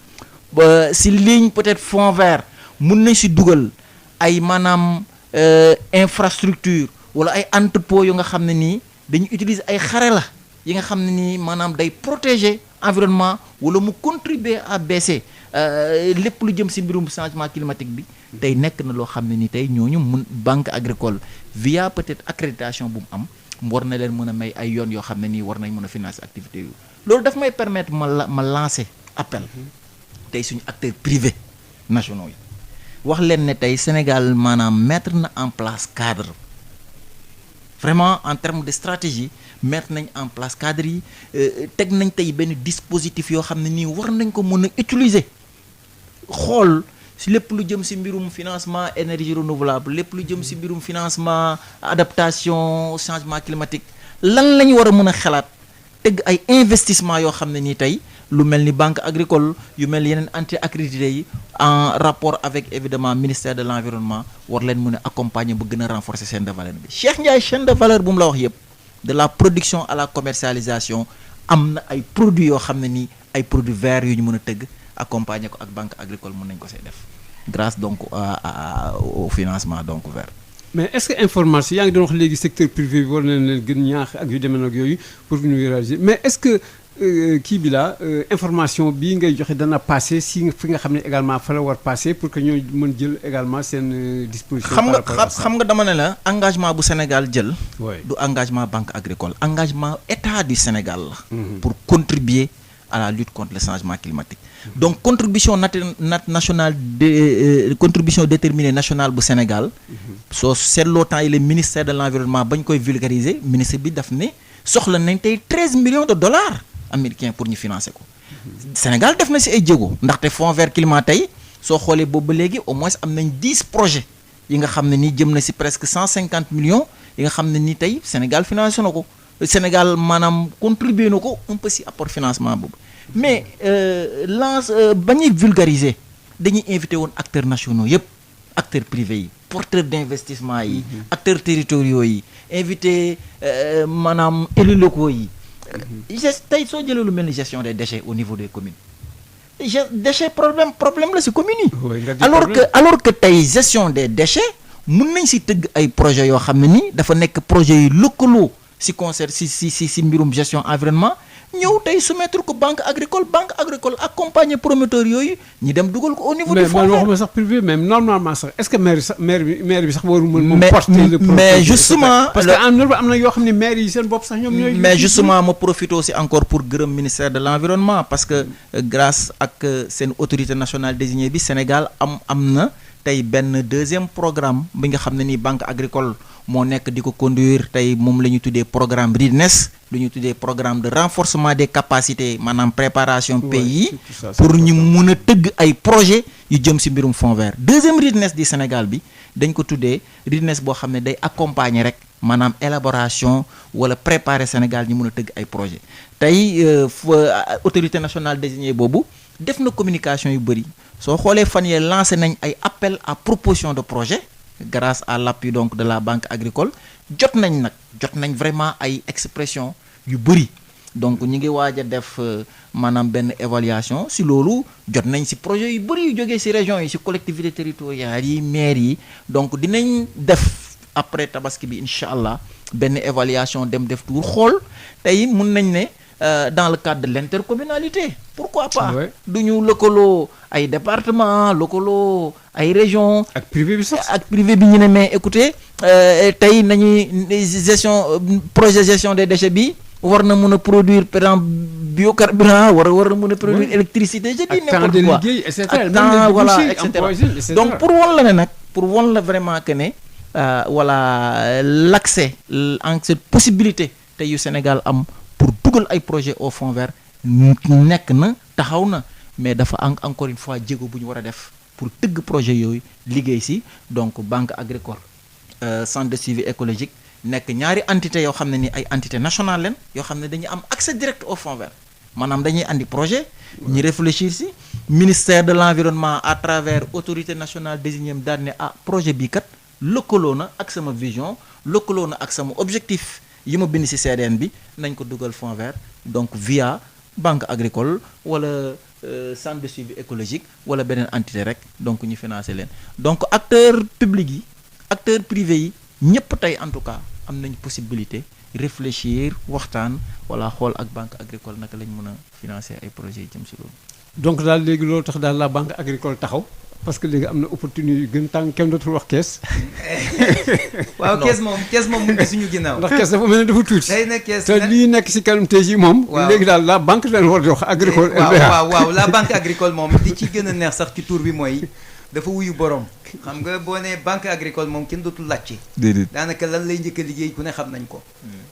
Speaker 3: si ligne peut-être fond vert mun nañ si dugal ay maanaam infrastructure wala ay entrepôt yu nga xam ne nii dañu utiliser ay xarala yi nga xam ne nii maanaam day protéger environnement wala mu contribuer à baisser lépp lu jëm si mbirum changement climatique bi tey nekk na loo xam ne ni tey ñooñu mun banque agricole via peut-être accréditation bu mu am war na leen mën a may ay yoon yoo xam ne nii war nañ mën a financer activité yu loolu daf may permettre ma lancer appel tey suñu acteurs privés nationaux yi wax leen ne tey Sénégal maanaam mettre na en place cadre vraiment en termes de stratégie mettre nañ en place cadre yi teg nañ tey benn dispositif yoo xam ne nii war nañ ko mën a utiliser xool si lépp lu jëm si mbirum financement énergie renouvelable lépp lu jëm si mbirum financement adaptation changement climatique lan la ñu war a mën a xalaat teg ay investissement yoo xam ne nii tey lu mel ni banque agricole yu mel yeneen entité accrédité yi en rapport avec évidemment ministère de l'environnement war leen mën a accompagner ba gën a renforcer chaîne de valeur bi Cheikh Ndiaye chaîne de valeur bu mu la wax yëpp de la production à la commercialisation am na ay produits yoo xam ne nii ay produits verts yu ñu mën a tëgg accompagner ko ak banque agricole mën nañ ko see def grâce donc au financement donc vert.
Speaker 1: mais est-ce que information yaa ngi doon wax léegi secteur privé bi war na leen gën ñaax ak yu demee nag yooyu pour ñu réaliser mais est-ce que kii bi la information bii ngay joxe dana passer si fi nga xam ne également fa la war passer pour que ñoo mën jël également seen disposition.
Speaker 3: xam nga dama ne la engagement bu Sénégal jël.
Speaker 1: du
Speaker 3: engagement banque agricole engagement état du Sénégal la. pour contribuer à la lutte contre le changement climatique. donc contribution nationale contribution déterminée nationale bu Sénégal. soo seetloo temps yi le ministère de l'environnement bañ koy vulgariser ministre bi daf ne soxla nañ tey 13 millions de dollars américains pour ñu financer ko. Sénégal def na ci ay jéego ndaxte fonds vert climat tey soo xoolee boobu ba léegi au moins am nañ 10 projets yi nga xam ne nii jëm na ci presque 150 millions yi nga xam ne nii tey Sénégal financé na ko Sénégal maanaam contribué na ko un peu ci apport financement boobu. mais ba ñuy vulgariser dañuy invité woon acteurs nationaux yëpp acteurs privés yi porteurs d'investissement yi acteurs territoriaux yi invité maanaam élus locaux yi tey soo jëlee lu mel ni gestion des déchets au niveau des communes déchets problème la si communes yi alors que tey gestion des déchets mun nañ si tëgg ay projets yoo xam ne ni dafa nekk projet yu lëkkaloo si concert si mbirum gestion environnement ñëw tey soumettre ko banque agricole accompagner promoteur yooyu ñi dem dugal ko au niveau du fonds
Speaker 1: mais waxuma sax privé même normalement sax est-ce que maire bi sax waru mën porter le projet
Speaker 3: mais justement
Speaker 1: parce que en Europe am na yoo xam ne maire yi seen bopp sax ñoom ñooy
Speaker 3: mais justement ma profite aussi encore pour gërëm ministère de l'environnement parce que grâce ak seen autorité nationale désignée bi Sénégal am na tey benn deuxième programme bi nga xam ne ni banque agricole moo nekk di ko conduire tey moom la ñu tuddee programme RIDNES lu ñu tuddee programme de renforcement des capacités maanaam préparation pays yi pour ñu mun a tëgg ay projet yu jëm si mbirum fonds vert deuxième RIDNES du Sénégal bi dañ ko tuddee RIDNES boo xam ne day accompagner rek maanaam élaboration wala préparer Sénégal ñu mun a tëgg ay projet tey autorité nationale désignée boobu def na communication yu bëri soo xoolee fan yee lancé nañ ay appel à proposition de projet grâce à l'appui donc de la banque agricole jot nañ vraiment ay expression yu bëri donc ñu ngi waaj a def maanaam benn évaluation si loolu jot nañ si projet yu bëri yu jógee si régions yi si collectivités territoriales yi maires yi donc dinañ def après tabaski bi incha allah benn évaluation dem def tour xool tey mun nañ ne dans le cadre de l'intercommunalité pourquoi pas duñu lëkkaloo ay département lëkkaloo ay région
Speaker 1: ak privé bi sax
Speaker 3: ak privé bi ñu ne mais écoutez tey nañuy projet gestion des déchets bi war na mën a produire par exemple biocarburant war na mën a produire électricité je dis n'importe quoi ak temps voilà et cetera donc pour won la ne nag pour won la vraiment que ne voilà l'accès en cette possibilité tey yu Sénégal am pour dugal ay projet au fond vert nekk na taxaw na mais dafa encore une fois jéego bu ñu war a def pour tëgg projet yooyu liggéey si donc banque agricole centre de suivi écologique nekk ñaari entité yoo xam ne ni ay entité nationale leen yoo xam ne dañuy am accès direct au fond vert maanaam dañuy andi projet ñi réfléchir si ministère de l'environnement à travers autorité nationale désignée daal ne projet bii kat lëkkaloo na ak sama vision lëkkaloo na ak sama objectif yi ma bind ci CDN bi nañ ko dugal fond vert donc via banque agricole wala centre de suivi écologique wala beneen entité rek donc ñu financer leen donc acteurs publics yi acteurs privés yi ñëpp tey en tout cas am nañ possibilité réfléchir waxtaan wala xool ak banque agricole naka lañ mën a financer ay projets yi jëm ci loolu.
Speaker 1: donc daal léegi loolu tax daal la banque agricole taxaw. parce que léegi am na opportunité yu gën tàng kenn dootul wax kees.
Speaker 2: waaw kees moom mu ngi suñu ginnaaw.
Speaker 1: ndax kees dafa mel ne dafa tuuti.
Speaker 2: tey nag kees
Speaker 1: te lii nekk si kanam tey jii moom.
Speaker 2: waaw
Speaker 1: léegi daal la banque leen war di wax agricole.
Speaker 2: waaw la banque agricole moom li ci gën a neex sax ci tur bi mooy dafa wuyu borom. xam nga boo nee banque agricole moom kenn dootul laajte.
Speaker 3: déedéet
Speaker 2: daanaka lan lay njëkk a liggéey ku ne xam nañ ko.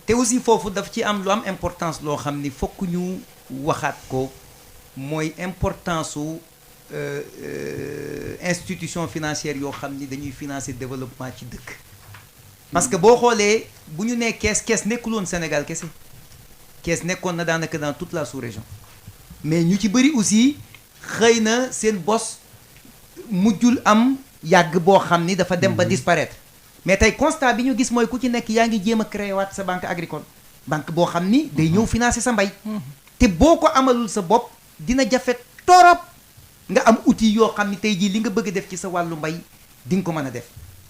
Speaker 2: te aussi foofu daf ci am lu am importance loo xam ni fokk ñu waxaat ko mooy importance su. Institution financière yoo xam ni dañuy financer développement ci dëkk parce que boo xoolee bu ñu nee kees nekkuloon Sénégal kese kees nekkoon na daanaka dans toute la sous-région mais ñu ci bëri aussi xëy na seen bos mujjul am yàgg boo xam ni dafa dem ba disparaître mais tey constat bi ñu gis mooy ku ci nekk yaa ngi jéem a créer waat sa banque agricole banque boo xam ni day ñëw financer sa mbay te boo ko amalul sa bopp dina jafe torop nga am outil yoo xam ni tey jii li nga bëgg a def ci sa wàllu mbay di nga ko mën a def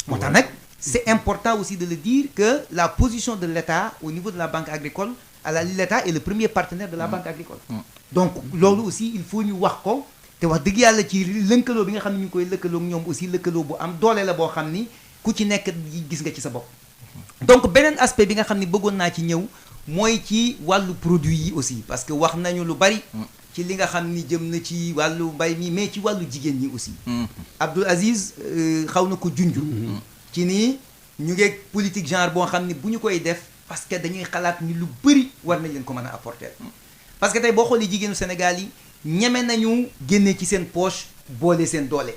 Speaker 2: moo tax nag c'est important aussi de le dire que la position de l'État au niveau de la banque agricole l'État est le premier partenaire de la banque agricole donc loolu aussi il faut ñu wax ko te wax dëgg yàlla ci lëkkaloo bi nga xam ne ñu ngi koy lëkkaloo ak ñoom aussi lëkkaloo bu am doole la boo xam ni ku ci nekk gis nga ci sa bopp donc beneen aspect bi nga xam ni bëggoon naa ci ñëw mooy ci wàllu produit yi aussi parce que wax nañu lu bari ci li nga xam ni jëm na ci wàllu mbay mi mais ci wàllu jigéen ñi aussi Abdoul Aziz xaw na ko junj ci nii ñu ngeeg politique genre boo xam ni bu ñu koy def parce que dañuy xalaat ni lu bëri war nañ leen ko mën a apporter parce que tey boo xoolee jigéenu Sénégal yi ñeme nañu génne ci seen poche boole seen doole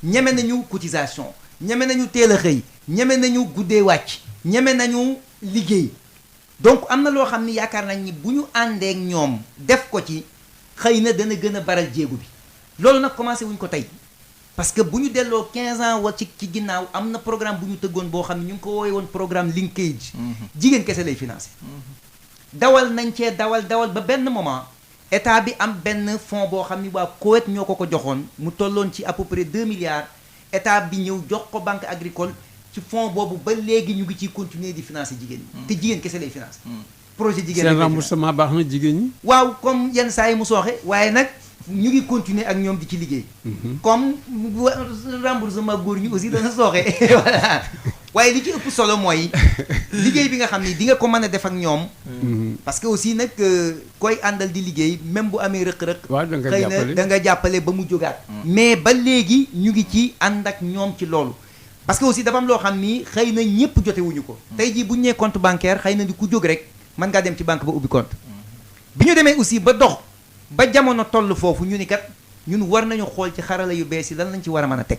Speaker 2: ñeme nañu cotisation ñeme nañu teel a xëy ñeme nañu guddee wàcc ñeme nañu liggéey donc am na loo xam ni yaakaar nañ ni bu ñu àndeek ñoom def ko ci xëy na dana gën a baral jéego bi loolu nag commencé wuñ ko tey parce que bu ñu delloo 15 ans wa ci ginnaaw am na programme bu ñu tëggoon boo xam ne ñu ngi ko woowee woon programme linkage jigéen kese lay financé dawal nañ cee dawal ba benn moment état bi am benn fonds boo xam ni waa Koweït ñoo ko joxoon mu tolloon ci à peu près 2 milliards état bi ñëw jox ko banque agricole ci fonds boobu ba léegi ñu ngi ciy continuer di financer jigéen ñi te jigéen kese lay financer projet jigéen
Speaker 1: seen remboursement baax na jigéen ñi
Speaker 2: waaw comme yenn saa yi mu sooxe waaye nag ñu ngi continuer ak ñoom di ci liggéey comme remboursement góor ñi aussi dana sooxe voilà waaye li ci ëpp solo mooy liggéey bi nga xam ni di nga ko mën a def ak ñoom parce que aussi nag koy àndal di liggéey même bu amee rëq-rëq xëy na da nga jàppale ba mu jógaat mais ba léegi ñu ngi ci ànd ak ñoom ci loolu parce que aussi dafa am loo xam ni xëy na ñëpp jotewuñu ko tey jii bu ñu nee compte bancaire xëy na di ku jóg rek mën ngaa dem ci banque ba ubbi compte bi ñu demee aussi ba dox ba jamono toll foofu ñu ni kat ñun war nañu xool ci xarala yu bees yi lan lañ ci war a mën a teg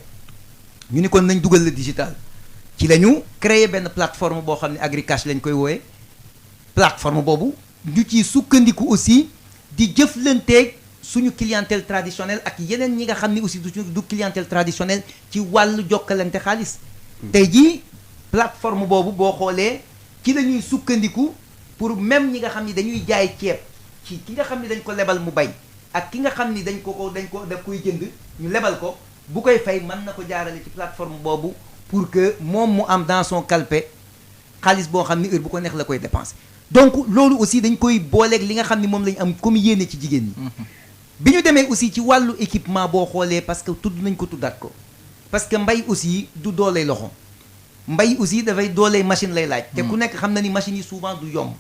Speaker 2: ñu ni kon nañ dugal le digital ci la ñu créer benn plateforme boo xam ne Agricash lañ koy woowe plateforme boobu ñu ciy sukkandiku aussi di jëflanteeg suñu clientèle traditionnelle ak yeneen ñi nga xam ne aussi du clientèle traditionnelle ci wàllu jokkalante xaalis tey jii plateforme boobu boo xoolee ci la ñuy sukkandiku pour même ñi nga xam ni dañuy jaay ceeb ci ki nga xam ni dañ ko lebal mu bay ak ki nga xam ni dañ ko daf koy jënd ñu lebal ko bu koy fay mën na ko jaarale ci plateforme boobu pour que moom mu am dans son calpe xaalis boo xam ni heure bu ko neex la koy dépenser donc loolu aussi dañ koy booleeg li nga xam ni moom lañ am comme yéene ci jigéen ñi bi ñu demee aussi ci wàllu équipement boo xoolee parce que tudd nañ ko tuddaat ko parce que mbay aussi du dooley loxo mbay aussi dafay dooley machine lay laaj te ku nekk xam na ni machines yi souvent du yomb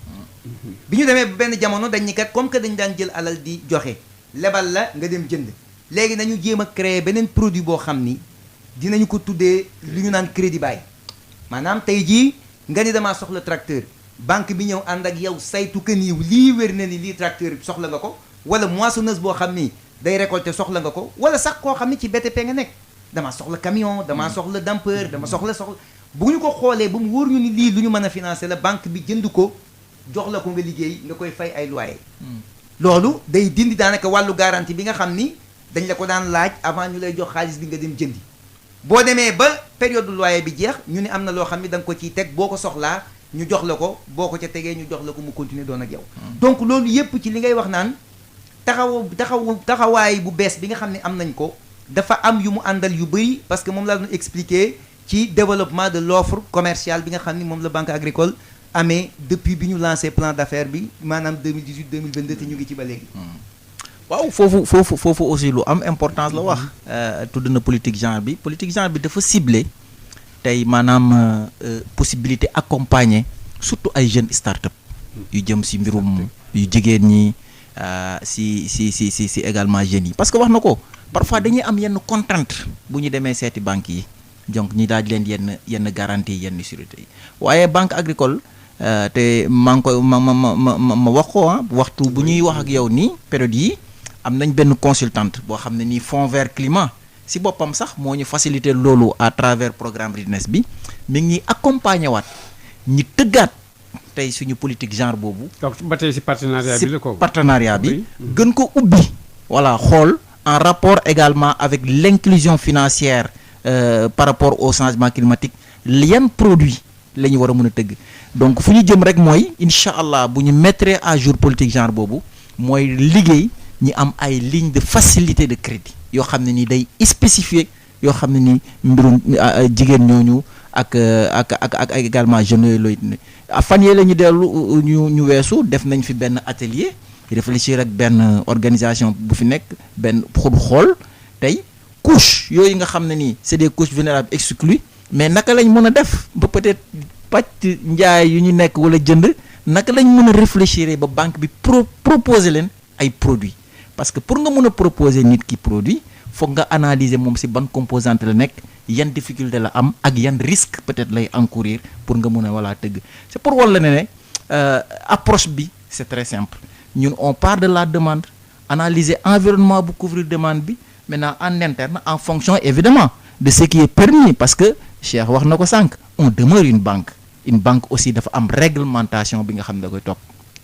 Speaker 2: bi ñu demee ba benn jamono dañ ni kat comme que dañ daan jël alal di joxe lebal la nga dem jënd léegi nañu jéem a créer beneen produit boo xam ni dinañu ko tuddee lu ñu naan crédit bail maanaam tey jii nga ni damaa soxla tracteur banque bi ñëw ànd ak yow saytu que ni lii wér na ni lii tracteur soxla nga ko wala moissonneuse boo xam ni day récolter soxla nga ko wala sax koo xam ni ci BTP nga nekk damaa soxla camion damaa soxla dampeur dama soxla bu ñu ko xoolee ba mu wóor ñu ni lii lu ñu mën a financer la banque bi jënd ko jox la ko nga liggéey nga koy fay ay loyer loolu day dindi daanaka wàllu garantie bi nga xam ni dañ la ko daan laaj avant ñu lay jox xaalis bi nga dem jëndi boo demee ba période loyer bi jeex ñu ne am na loo xam ni da nga ko ciy teg boo ko soxlaa ñu jox la ko boo ko ca tegee ñu jox la ko mu continuer doon ak yow donc loolu yépp ci li ngay wax naan taxawaay bu bees bi nga xam ne am nañ ko dafa am yu mu àndal yu bëri parce que moom laa doon expliquer ci développement de l'offre commerciale bi nga xam ni moom la banque agricole amee depuis bi ñu lancé plan d'affaires bi maanaam 2018 2022 te ñu ngi ci ba léegi
Speaker 3: waaw foofu aussi lu am importance la wax tudd na politique genre bi dafa ciblé tey maanaam possibilité accompagner surtout ay jeunes start-up yu jëm si mbirum yu jigéen ñi si également jeunes yi parce que wax na ko parfois dañuy am yenn contrainte bu ñu demee seeti banques yi donc ñi daaj leen yenn garantie yenn sûreté yi waaye banque agricole te maa ngi koy ma wax ko waxtu bu ñuy wax ak yow nii période yi am nañ benn consultante boo xam ne nii Fonds Vert Climat si boppam sax moo ñu faciliter loolu à travers programme Readiness bi mi ngi accompagner waat ñi tëggaat tey suñu politique genre boobu.
Speaker 1: donc ba tey si partenariat bi la ko.
Speaker 3: partenariat bi gën ko ubbi. voilà xool en rapport également avec l'inclusion financière par rapport au changement climatique yan produit la ñu war a mën a tëgg donc fu ñu jëm rek mooy incha allah bu ñu mettre à jour politique genre boobu mooy liggéey ñi am ay lignes de facilité de crédit yoo xam ne ni day spécifié yoo xam ne ni mbirum jigéen ñooñu ak également jeunes yooyu looy fan yee la ñu dellu ñu weesu def nañ fi benn atelier réfléchir ak benn organisation bu fi nekk benn xool tey couche yooyu nga xam ne nii c'est des couches vulnérables exclues mais naka lañ mën a def ba peut-être pàcc njaay yu ñu nekk wala jënd naka lañ mën a réfléchir ba banque bi proposer leen ay produits parce que pour nga mën a proposer nit ki produit foog nga analyser moom si ban composante la nekk yan difficulté la am ak yan risque peut-être lay encourir pour nga mën a wala tëgg c'est pour wala ne approche bi c'est très simple ñun on part de la demande analyser environnement bu couvrir demande bi maintenant en interne en fonction évidemment de ce qui est permis parce que Cheikh wax na ko sànq on demeure une banque aussi dafa am réglementation bi nga xam ne da koy topp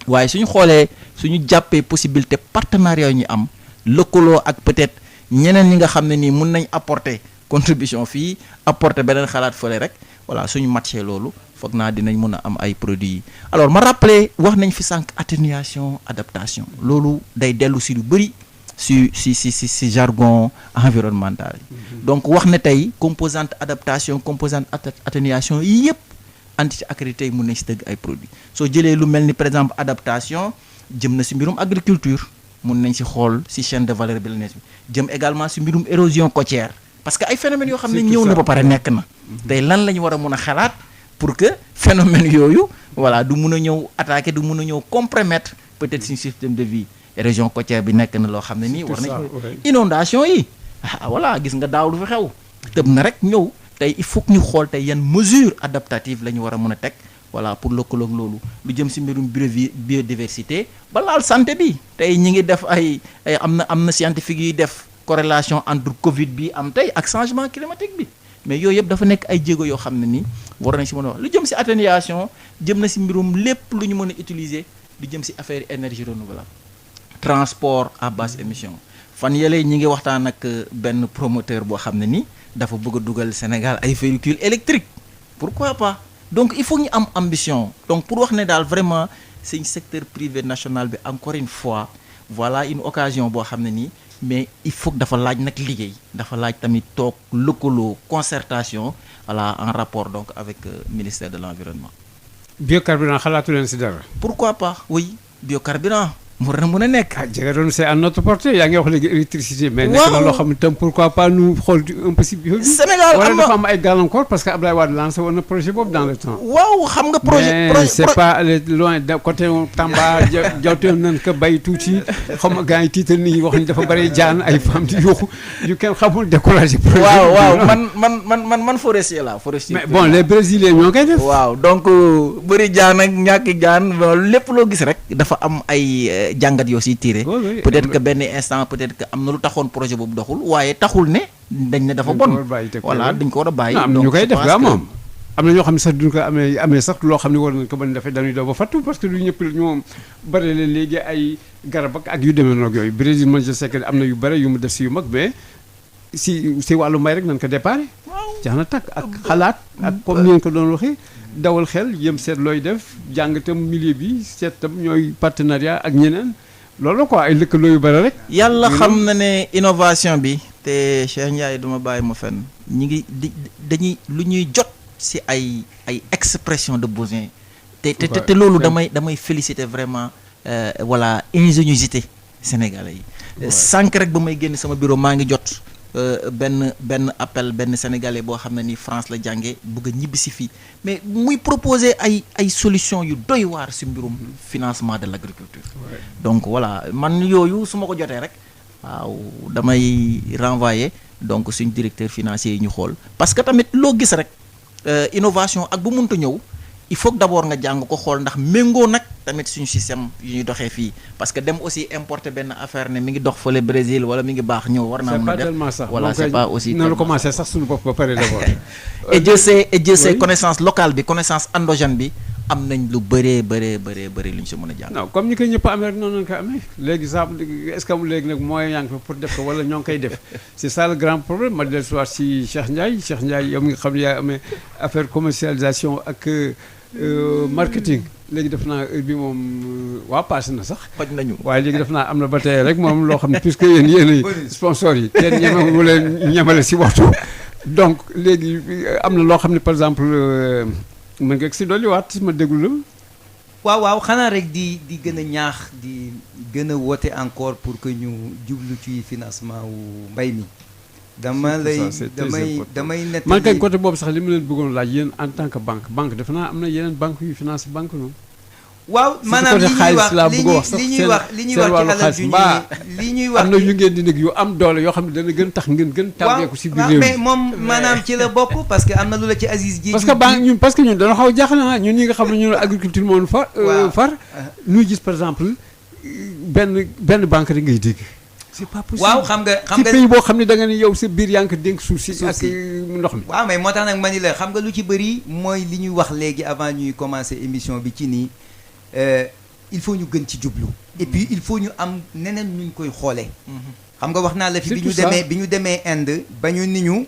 Speaker 3: waaye suñu xoolee suñu jàppee possibilité partenariat ñu am lëkkaloo ak peut-être ñeneen ñi nga xam ne nii mun nañ apporter contribution fii apporter beneen xalaat fële rek voilà suñu matché loolu foog naa dinañ mën a am ay produits yi alors ma rappelé wax nañ fi sànq atténuation adaptation loolu day dellu si lu bëri si jargon environnemental yi donc wax ne tey composante adaptation composante atténuation yi yëpp entité accrédité yi mun nañ si tëgg ay produits soo jëlee lu mel ni par exemple adaptation jëm na si mbirum agriculture mun nañ si xool si chaîne de valeur bi la nekk jëm également si mbirum érosion côtière parce que ay phénomènes yoo xam ne ñëw na ba pare nekk na tey lan la ñu war a mun a xalaat pour que phénomène yooyu voilà du mun a ñëw attaquer du mun a ñëw compromettre peut-être suñu système de vie région côtière bi nekk na loo xam ne nii war nañ inondation yi voilà gis nga daaw lu fi xew tëb na rek ñëw tey il faut que ñu xool tey yan mesure adaptative la ñu war a mën a teg voilà pour lëkkaloog loolu lu jëm si mbirum biodiversité ba laal santé bi tey ñi ngi def ay am na scientifique yuy def corrélation entre Covid bi am tey ak changement climatique bi mais yooyu yëpp dafa nekk ay jéego yoo xam ne nii war nañ si mën a wax lu jëm si atténuation jëm na si mbirum lépp lu ñu mën a utiliser lu jëm si affaire énergie renouvelable transport à basse émission fan yële ñi ngi waxtaan ak benn promoteur boo xam ne ni dafa bëgg a dugal Sénégal ay véhicules électriques pourquoi pas donc il faut ñu am ambition donc pour wax ne daal vraiment c'est un secteur privé national bi encore une fois voilà une occasion boo xam ne nii mais il faut que dafa laaj nag liggéey dafa laaj tamit toog lëkkaloo concertation voilà en rapport donc avec ministère de l'environnement.
Speaker 1: biocarburant xalaatu leen si dara.
Speaker 3: pourquoi pas oui biocarburant mu war na mën a nekk.
Speaker 1: jege doon c'est à notre portée yaa ngi wax léegi électricité. mais nekk na loo xam ne tam pourquoi pas nu xool un peu si bio bi.
Speaker 3: Sénégal
Speaker 1: wala dafa am ay gàllankoor parce que Abdoulaye Wade lancé woon na projet boobu dans le temps.
Speaker 3: waaw xam nga projet
Speaker 1: mais c'est pas aller loin de côté Tamba jawte nañ ko bay tuuti xam nga gars yi tiital nit ñi wax ni dafa bëri jaan ay femmes di yuuxu yu kenn xamul découragé. projet
Speaker 3: waaw man forestier la forestier.
Speaker 1: mais bon les brésiliens ñoo koy def.
Speaker 3: waaw donc bëri jaan ak ñàkk jaan lépp loo gis rek dafa am ay. jàngat yoo siy tiré peut-être que benn instant peut-être que am na lu taxoon projet boobu doxul waaye taxul ne dañ ne dafa bon voilà dañ ko war a bàyyi
Speaker 1: am na ñu koy def gaa moom am na ñoo xam ne sax duñ ko amee sax loo xam ne war nañ ko mën defee dañuy daw ba fattu parce que lu ñëpp ñoom bëri la léegi ay garab ak yu demee noonu yooyu Brésil man je sais que am na yu bëri yu mu def si yu mag mais si wàllu mbay rek nañ ko déparé jax na takk ak xalaat ak comme ni ngeen ko doon waxee dawal xel yëm seet looy def jàng tam milieu bi seet tam ñooy partenariat ak ñeneen loolu quoi ay lëkkaloo yu bëri rek.
Speaker 3: yàlla xam na ne innovation bi te Cheikh Ndiaye duma bàyyi ma fenn ñi ngi dañuy lu ñuy jot si ay expression de besoin te loolu damay féliciter vraiment voilà ingéniosité sénégalais yi. sànq rek ba may génn sama bureau maa ngi jot. benn appel benn sénégalais boo xam ne ni France la jànge bëgg a ñibbi si fii mais muy proposer ay solution yu doy waar si mbirum financement de l'agriculture donc voilà man yooyu su ma ko jotee rek waaw damay renvoyer donc suñ directeur financier yi ñu xool parce que tamit loo gis rek innovation ak bu mënta ñëw il faut que d'abord nga jàng ko xool ndax méngoo nag tamit suñu système yu ñuy doxee fii parce que dem aussi importer benn affaire ne mi ngi dox fële Brésil wala mi ngi baax ñëw war naa mën a def voilà c'est pas aussi
Speaker 1: na la commencé sax suñu bopp ba pare d'abord
Speaker 3: et Dieu sait connaissance locale bi connaissance endogène bi am nañ lu bëree lu ñu si mën a jàng.
Speaker 1: non comme ni koy ñëpp amee rek noonu lañ ko amee léegi sax est-ce que léegi nag moyen yaa ngi fa pour def ko wala ñoo ngi koy def c'est ça le grand problème ma dellu si waat si Cheikh Ndiaye yow mi nga xam ne yaa amee affaire commercialisation ak marketing léegi def naa heure bi moom waa passé na sax.
Speaker 3: xoj nañu
Speaker 1: waaye léegi def naa am na ba tey rek moom loo xam ne puisque yéen sponsors yi kenn ñemewu leen ñemale si waxtu donc léegi am na loo xam ne par exemple mën nga si dolliwaat ma déglu la.
Speaker 2: waaw xanaa rek di gën a ñaax di gën a woote encore pour que ñu jublu ci financement wu mbay mi. damay nettali
Speaker 1: man kay côté boobu sax li mu leen bëggoon laaj yéen en tant que banque defe naa am na yeneen banque yu finance banque noonu.
Speaker 2: waaw maanaam li ñuy wax ci alal ju li ñuy wax
Speaker 1: am na yu ngeen di nekk yu am doole yoo xam ne dana gën tax ngeen gën tàmbeeku si biir réew mi
Speaker 2: mais moom maanaam ci la bokk parce que am na lu la ci Aziz ji
Speaker 1: parce que ñun dañoo xaw a jaaxle na ñun ñi nga xam ne ñun agriculture moom far ñuy gis par exemple benn banque rek ngay dégg c'est pas possible
Speaker 2: waaw xam nga
Speaker 1: ci pays boo xam ne da nga ni yow sa biir yaa ngi ko dénk suuf si ak ndox mi
Speaker 2: waaw mais moo tax nag ma ni la xam nga lu ci bëri mooy li ñuy wax léegi avant ñuy commencer émission bi ci nii il faut ñu gën ci jublu et puis il faut ñu am neneen ñu koy xoolee xam nga wax naa la fi bi ñu demee Inde ba ñu ni ñu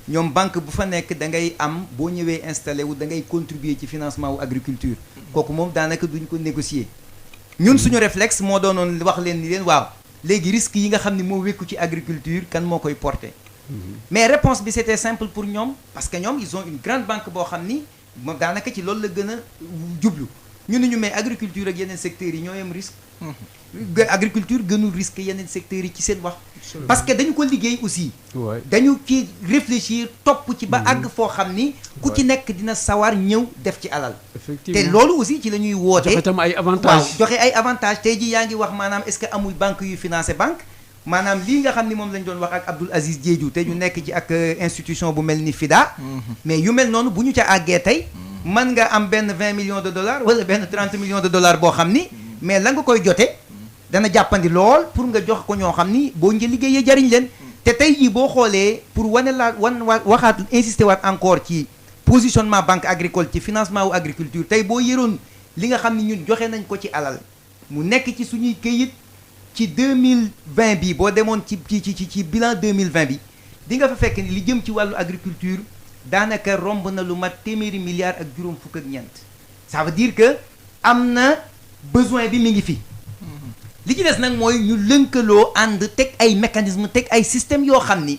Speaker 2: ñoom banque bu fa nekk da ngay am boo ñëwee installé wu da ngay contribuer ci financement wu agriculture kooku moom daanaka duñ ko négocier ñun suñu réflexe moo doonoon wax leen ni leen waaw léegi risque yi nga xam ne moo wékku ci agriculture kan moo koy porter mais réponse bi c'était simple pour ñoom parce que ñoom ils ont une grande banque boo xam ni moom daanaka ci loolu la gën a jublu ñu ni ñu mais agriculture ak yeneen secteurs yi ñoo yem risque agriculture gënul risque yeneen secteurs yi ci seen wax parce que dañu ko liggéey aussi dañu ci réfléchir topp ci ba àgg foo xam ni ku ci nekk dina sawar ñëw def ci alal te loolu aussi ci la ñuy woote
Speaker 1: joxe tam ay avantages
Speaker 2: waaw joxe ay avantages tey ji yaa ngi wax maanaam est-ce que amul banque yu financé banque maanaam lii nga xam ni moom lañ doon wax ak Abdoul Aziz Diédhiou te ñu nekk ci ak institution bu mel ni FIDA mais yu mel noonu bu ñu ca àggee tey mën nga am benn 20 millions de dollars wala benn 30 millions de dollars boo xam ni mais la nga koy jote dana jàppandi lool pour nga jox ko ñoo xam ni boo njël liggéeyee jariñ leen te tey jii boo xoolee pour wane laa waxaat insister waat encore ci positionnement banque agricole ci financement wu agriculture tey boo yëroon li nga xam ni ñun joxe nañ ko ci alal mu nekk ci suñuy këyit ci 2020 bi boo demoon ci bilan 2020 bi di nga fa fekk ni li jëm ci wàllu agriculture daanaka romb na lu mat téeméeri milliards ak juróom fukk ak ñeent ça veut dire que am na besoin bi mi ngi fi li ci des nag mooy ñu lënkaloo ànd teg ay mécanisme teg ay système yoo xam ni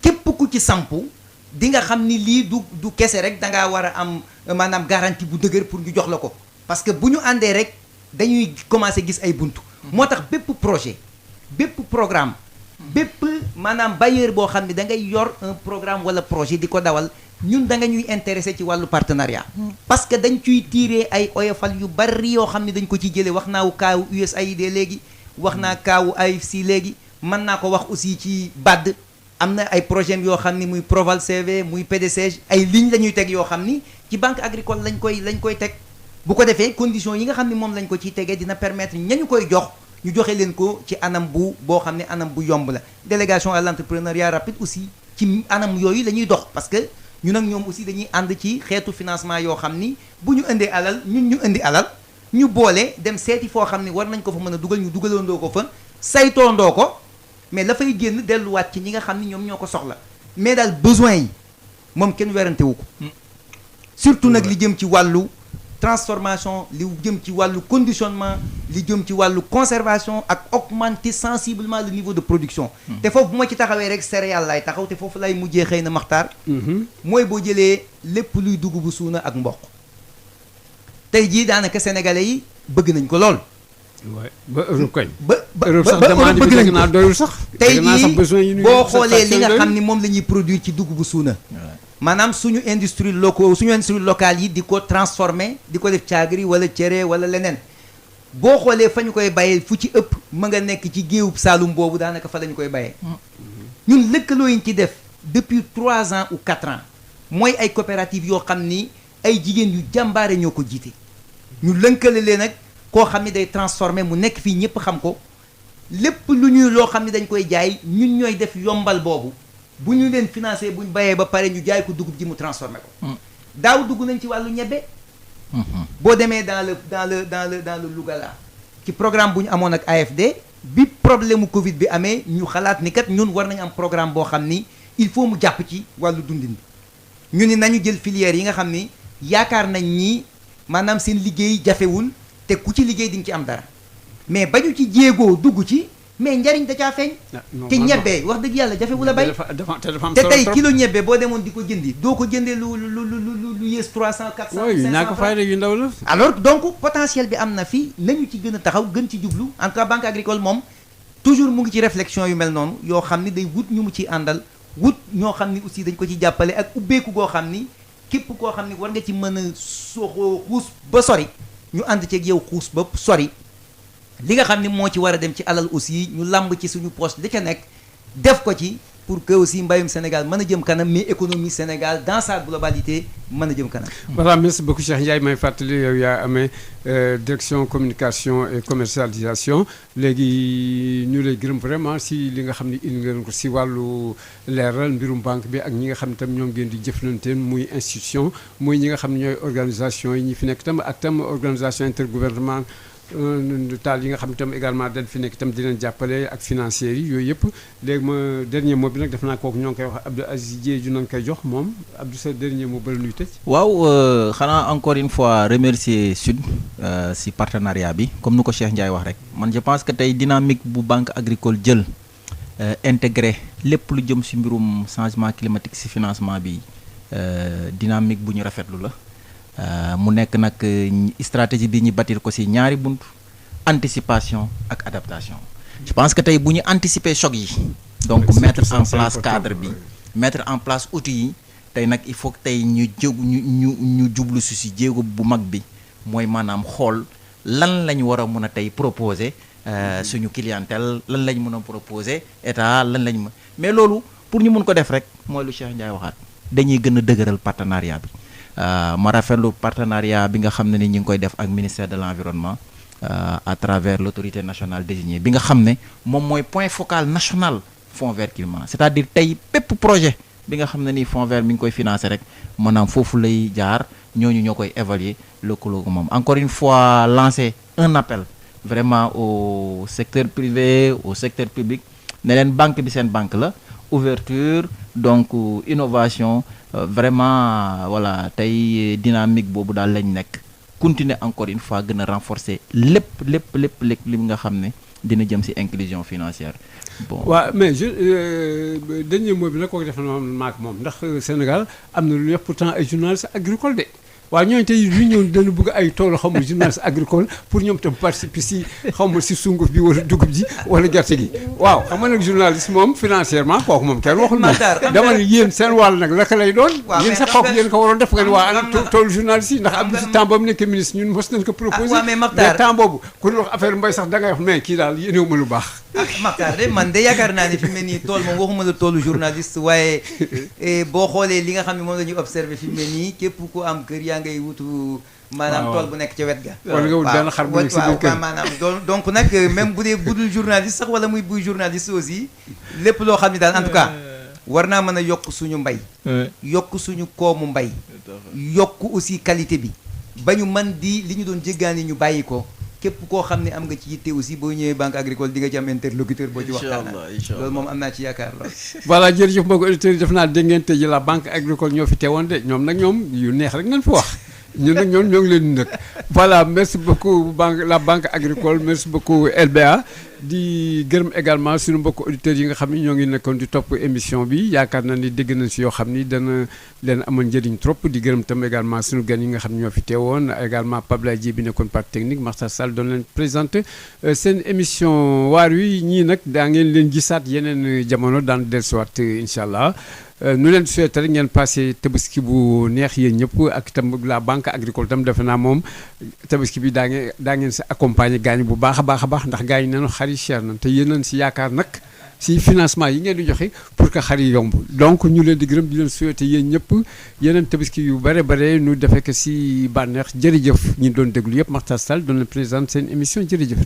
Speaker 2: képp ku ci sampu di nga xam ni lii du kese rek da ngaa war a am maanaam garantie bu dëgër pour ñu jox la ko parce que bu ñu àndee rek dañuy commencer gis ay buntu moo tax bépp projet bépp programme bépp maanaam bailleur boo xam ne da ngay yor un programme wala projet di ko dawal ñun da nga ñuy intéressé ci wàllu partenariat parce que dañ ciy tirer ay oyofal yu bari yoo xam ne dañ ko ciy jëlee wax naa kaawu USAID léegi wax naa kaawu AFC léegi mën naa ko wax aussi ci BAD am na ay projet yoo xam ni muy Proval CV muy PDCG ay lignes la ñuy teg yoo xam ni ci banque agricole lañ koy teg bu ko defee conditions yi nga xam ni moom lañ ko ciy tegee dina permettre ñañu koy jox ñu joxe leen ko ci anam boo xam ne anam bu yomb la délégation à l'entrepreneuriat rapide aussi ci anam yooyu la ñuy dox parce que ñun ak ñoom aussi dañuy ànd ci xeetu financement yoo xam ni bu ñu indee alal ñun ñu indi alal ñu boole dem seeti foo xam ni war nañ ko fa mën a dugal ñu dugalandoo ko fa saytoondoo ko mais la fay génn delluwaat ci ñi nga xam ni ñoom ñoo ko soxla mais daal besoin yi moom kenn werante wu ko surtout nag li jëm ci wàllu transformation li jëm ci wàllu conditionnement li jëm ci wàllu conservation ak augmenter sensiblement le niveau de production te foofu bu ma ci taxawee rek céréales lay taxaw te foofu lay mujjee xëy na maxtaar mooy boo jëlee lépp luy dugubu suuna ak mboq tey jii daanaka sénégalais yi bëgg nañ ko lool
Speaker 1: ba Europe koñ
Speaker 2: ba
Speaker 1: sax demande bi dégg naa doyul sax
Speaker 2: tey jii boo xoolee li nga xam ni moom la ñuy produire ci dugubu suuna maanaam suñu industrie locale yi di ko transformer di ko def caagri wala cere wala leneen boo xoolee fa ñu koy bayee fu ci ëpp ma nga nekk ci géewub Saalum boobu daanaka fa la ñu koy bayee ñun lëkkaloo yi ñu ci def depuis 3 ans ou 4 ans mooy ay coopératives yoo xam ni ay jigéen yu jàmbaare ñoo ko jiite ñu lënkale leen nag koo xam ni day transformer mu nekk fii ñëpp xam ko lépp lu ñuy loo xam ni dañ koy jaay ñun ñooy def yombal boobu bu ñu leen financé bu ñu bayee ba pare ñu jaay ko dugub ji mu transformé ko daaw dugg nañ ci wàllu ñebbe boo demee dans le Louga la ci programme bu ñu amoon ak AFD bi problème mu Covid bi amee ñu xalaat ni kat ñun war nañ am programme boo xam ni il faut mu jàpp ci wàllu dundin bi ñu ni nañu jël filière yi nga xam ni yaakaar nañ ni maanaam seen liggéey jafewul te ku ci liggéey di nga ci am dara mais ba ñu ci jéegoo dugg ci mais njariñ da caa feeñ te ñebbe wax dëgg yàlla jafewul a bay te tey kilo ñebbe boo demoon di ko jëndi doo ko jëndee lu yées 300 400 500
Speaker 1: naa ko fayda yu ndaw la
Speaker 2: alors donc potentiel bi am na fi nañu ci gën a taxaw gën ci jublu en tout cas banque agricole moom toujours mu ngi ci réflexion yu mel noonu yoo xam ni day wut ñu mu ciy àndal wut ñoo xam ni aussi dañ ko ci jàppale ak ubbeeku goo xam ni képp koo xam ni war nga ci mën a xuus ba sori ñu ànd ceeg yow xuus ba sori li nga xam ni moo ci war a dem ci alal aussi ñu làmb ci suñu poste li ca nekk def ko ci pour que aussi mbayum Sénégal mën a jëm kanam mais économie Sénégal dans sa globalité mën a jëm kanam.
Speaker 1: voilà merci beaucoup Cheikh Ndiaye may fàttali yow yaa amee direction communication et commercialisation léegi ñu lay gërëm vraiment si li nga xam ni indi ngeen ko si wàllu leeral mbirum banque bi ak ñi nga xam ne tam ñoom ngeen di jëflanteen muy institution muy ñi nga xam ne ñooy organisation yi ñi fi nekk tam ak tam organisation intergouvernementale taal yi nga xam itam également dañ fi nekk itam di leen jàppale ak financiers yi yooyu yëpp léegi ma dernier mot bi nag def naa kooku ñoo ngi koy wax Abdou Aziz Diédhiou nañ koy jox moom Abdou sa dernier mot bala nuy tëj.
Speaker 3: waaw xanaa encore une fois remercier Sud si partenariat bi comme nu ko Cheikh Ndiaye wax rek man je pense que tey dynamique bu banque agricole jël intégré lépp lu jëm si mbirum changement climatique si financement bi dynamique bu ñu rafetlu la mu nekk nag stratégie bi ñu bâtir ko si ñaari bunt anticipation ak adaptation je pense que tey bu ñu anticiper choc yi donc mettre en place cadre bi mettre en place outils yi tey nag il faut que tey ñu jublu si jéego bu mag bi mooy maanaam xool lan lañ war a mën a tey proposer suñu clientèle lan lañ mën a proposer état lan lañ mën mais loolu pour ñu mun ko def rek mooy lu Cheikh Ndiaye waxaat dañuy gën a dëgëral partenariat bi ma rafetlu partenariat bi nga xam ne ni ñu ngi koy def ak ministère de l'environnement à travers l'autorité nationale désignée bi nga xam ne moom mooy point focal national Fonds Vert Climat c'est-à-dire tey bépp projet bi nga xam ne ni Fonds Vert mi ngi koy financer rek maanaam foofu lay jaar ñooñu ñoo koy évaluer lëkkaloo moom encore une fois lancer un appel vraiment au secteur privé au secteur public ne leen banque bi seen banque la ouverture donc innovation vraiment voilà tey dynamique boobu daal lañ nekk continuer encore une fois gën a renforcer lépp li nga xam ne dina jëm ci inclusion financière bon.
Speaker 1: waaw mais dernier mot bi nag kooku def na maak moom ndax Sénégal am na lu ñuy wax pourtant ay journalistes agricoles de. waaw ñooñu tey ñu ñëw dañu bëgg ay toolu xaw ma journaliste agricole pour ñoom tam participer si xaw ma si sunguf bi wala dugub ji wala gerte gi waaw xam nga nag journaliste moom financièrement kooku moom kenn waxul moom dama ne yéen seen wàll nag la ka lay doon yéen sa bopp yéen ko waroon def ngeen waa ana toolu journaliste yi ndax am si temps ba mu nekk ministre ñun mos nañ ko proposé mais temps boobu ku ñu wax affaire mbay sax da ngay wax mais kii daal yéenewu ma lu baax
Speaker 2: Makhtar de man de yaakaar naa ne fi mu ne nii tool moom waxuma la toolu journaliste waaye boo xoolee li nga xam ne moom la ñuy observé fi mu ne nii képp ku am kër yaa ngay wutu maanaam tool bu nekk ca wet ga
Speaker 1: wala nga wut benn xar bu nekk si biir kër
Speaker 2: maanaam donc nag même bu dee budul journaliste sax wala muy buy journaliste aussi lépp loo xam ne daal en tout cas war naa mën a yokk suñu mbay yokk suñu koomu mbay yokk aussi qualité bi ba ñu mën di li ñu doon jéggaani ñu bàyyi ko képp koo xam ne am nga ci yitte aussi boo ñëwee banque agricole di nga ci am interlocuteur boo ci waxtaan loolu moom am naa ci yaakaar lool
Speaker 1: voilà jërëjëf mbokki auditeurs yi def naa dégg ngeen tey ji la banque agricole ñoo fi teewoon de ñoom nag ñoom yu neex rek nañ fi wax ñun nag ñoo ngi leen di nag voilà merci beaucoup la banque agricole merci beaucoup LBA di gërëm également suñu mbokk auditeurs yi nga xam ni ñoo ngi nekkoon di topp émission bi yaakaar na ni dégg nañ si yoo xam ni dana leen amoon njëriñ trop di gërëm tam également suñu gan yi nga xam ne ñoo fi teewoon également Pabla Dié bi nekkoon partie technique Makhtar Sall doon leen présenté seen émission waar wi ñii nag daa ngeen leen gisaat yeneen jamono daan dellusiwaat incha allah nu leen souhaité rek ngeen passé tabaski bu neex yéen ñëpp ak tam la banque agricole tam defe naa moom tabaski bi daa ngeen si accompagner gaañ bu baax a baax ndax gaañ nañu xar yi cher na te yéen nañ si yaakaar nag si financement yi ngeen di joxe pour que xar yi yomb donc ñu leen di gërëm di leen souhaité yéen ñëpp yeneen tabaski yu bare nu defee ko si bànneex jërëjëf ñi doon déglu yëpp Makhtar Sall doon leen présente seen émission jërëjëf.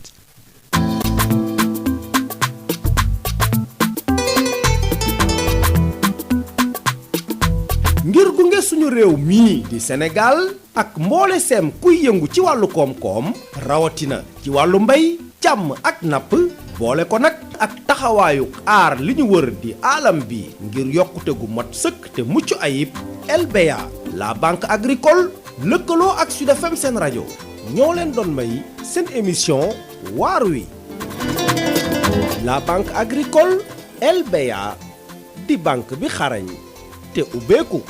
Speaker 4: ngir gunge suñu réew mii di Sénégal ak mboole seem kuy yëngu ci wàllu koom-koom rawatina ci wàllu mbay càmm ak napp boole ko nag ak taxawaayu aar li ñu wër di alam bi ngir yokkute gu mat sëkk te mucc ayib LBA la banque agricole lëkkaloo ak Sud FM seen rajo ñoo leen doon may seen émission waar wi la banque agricole LBA di banque bi xarañ te ubbeeku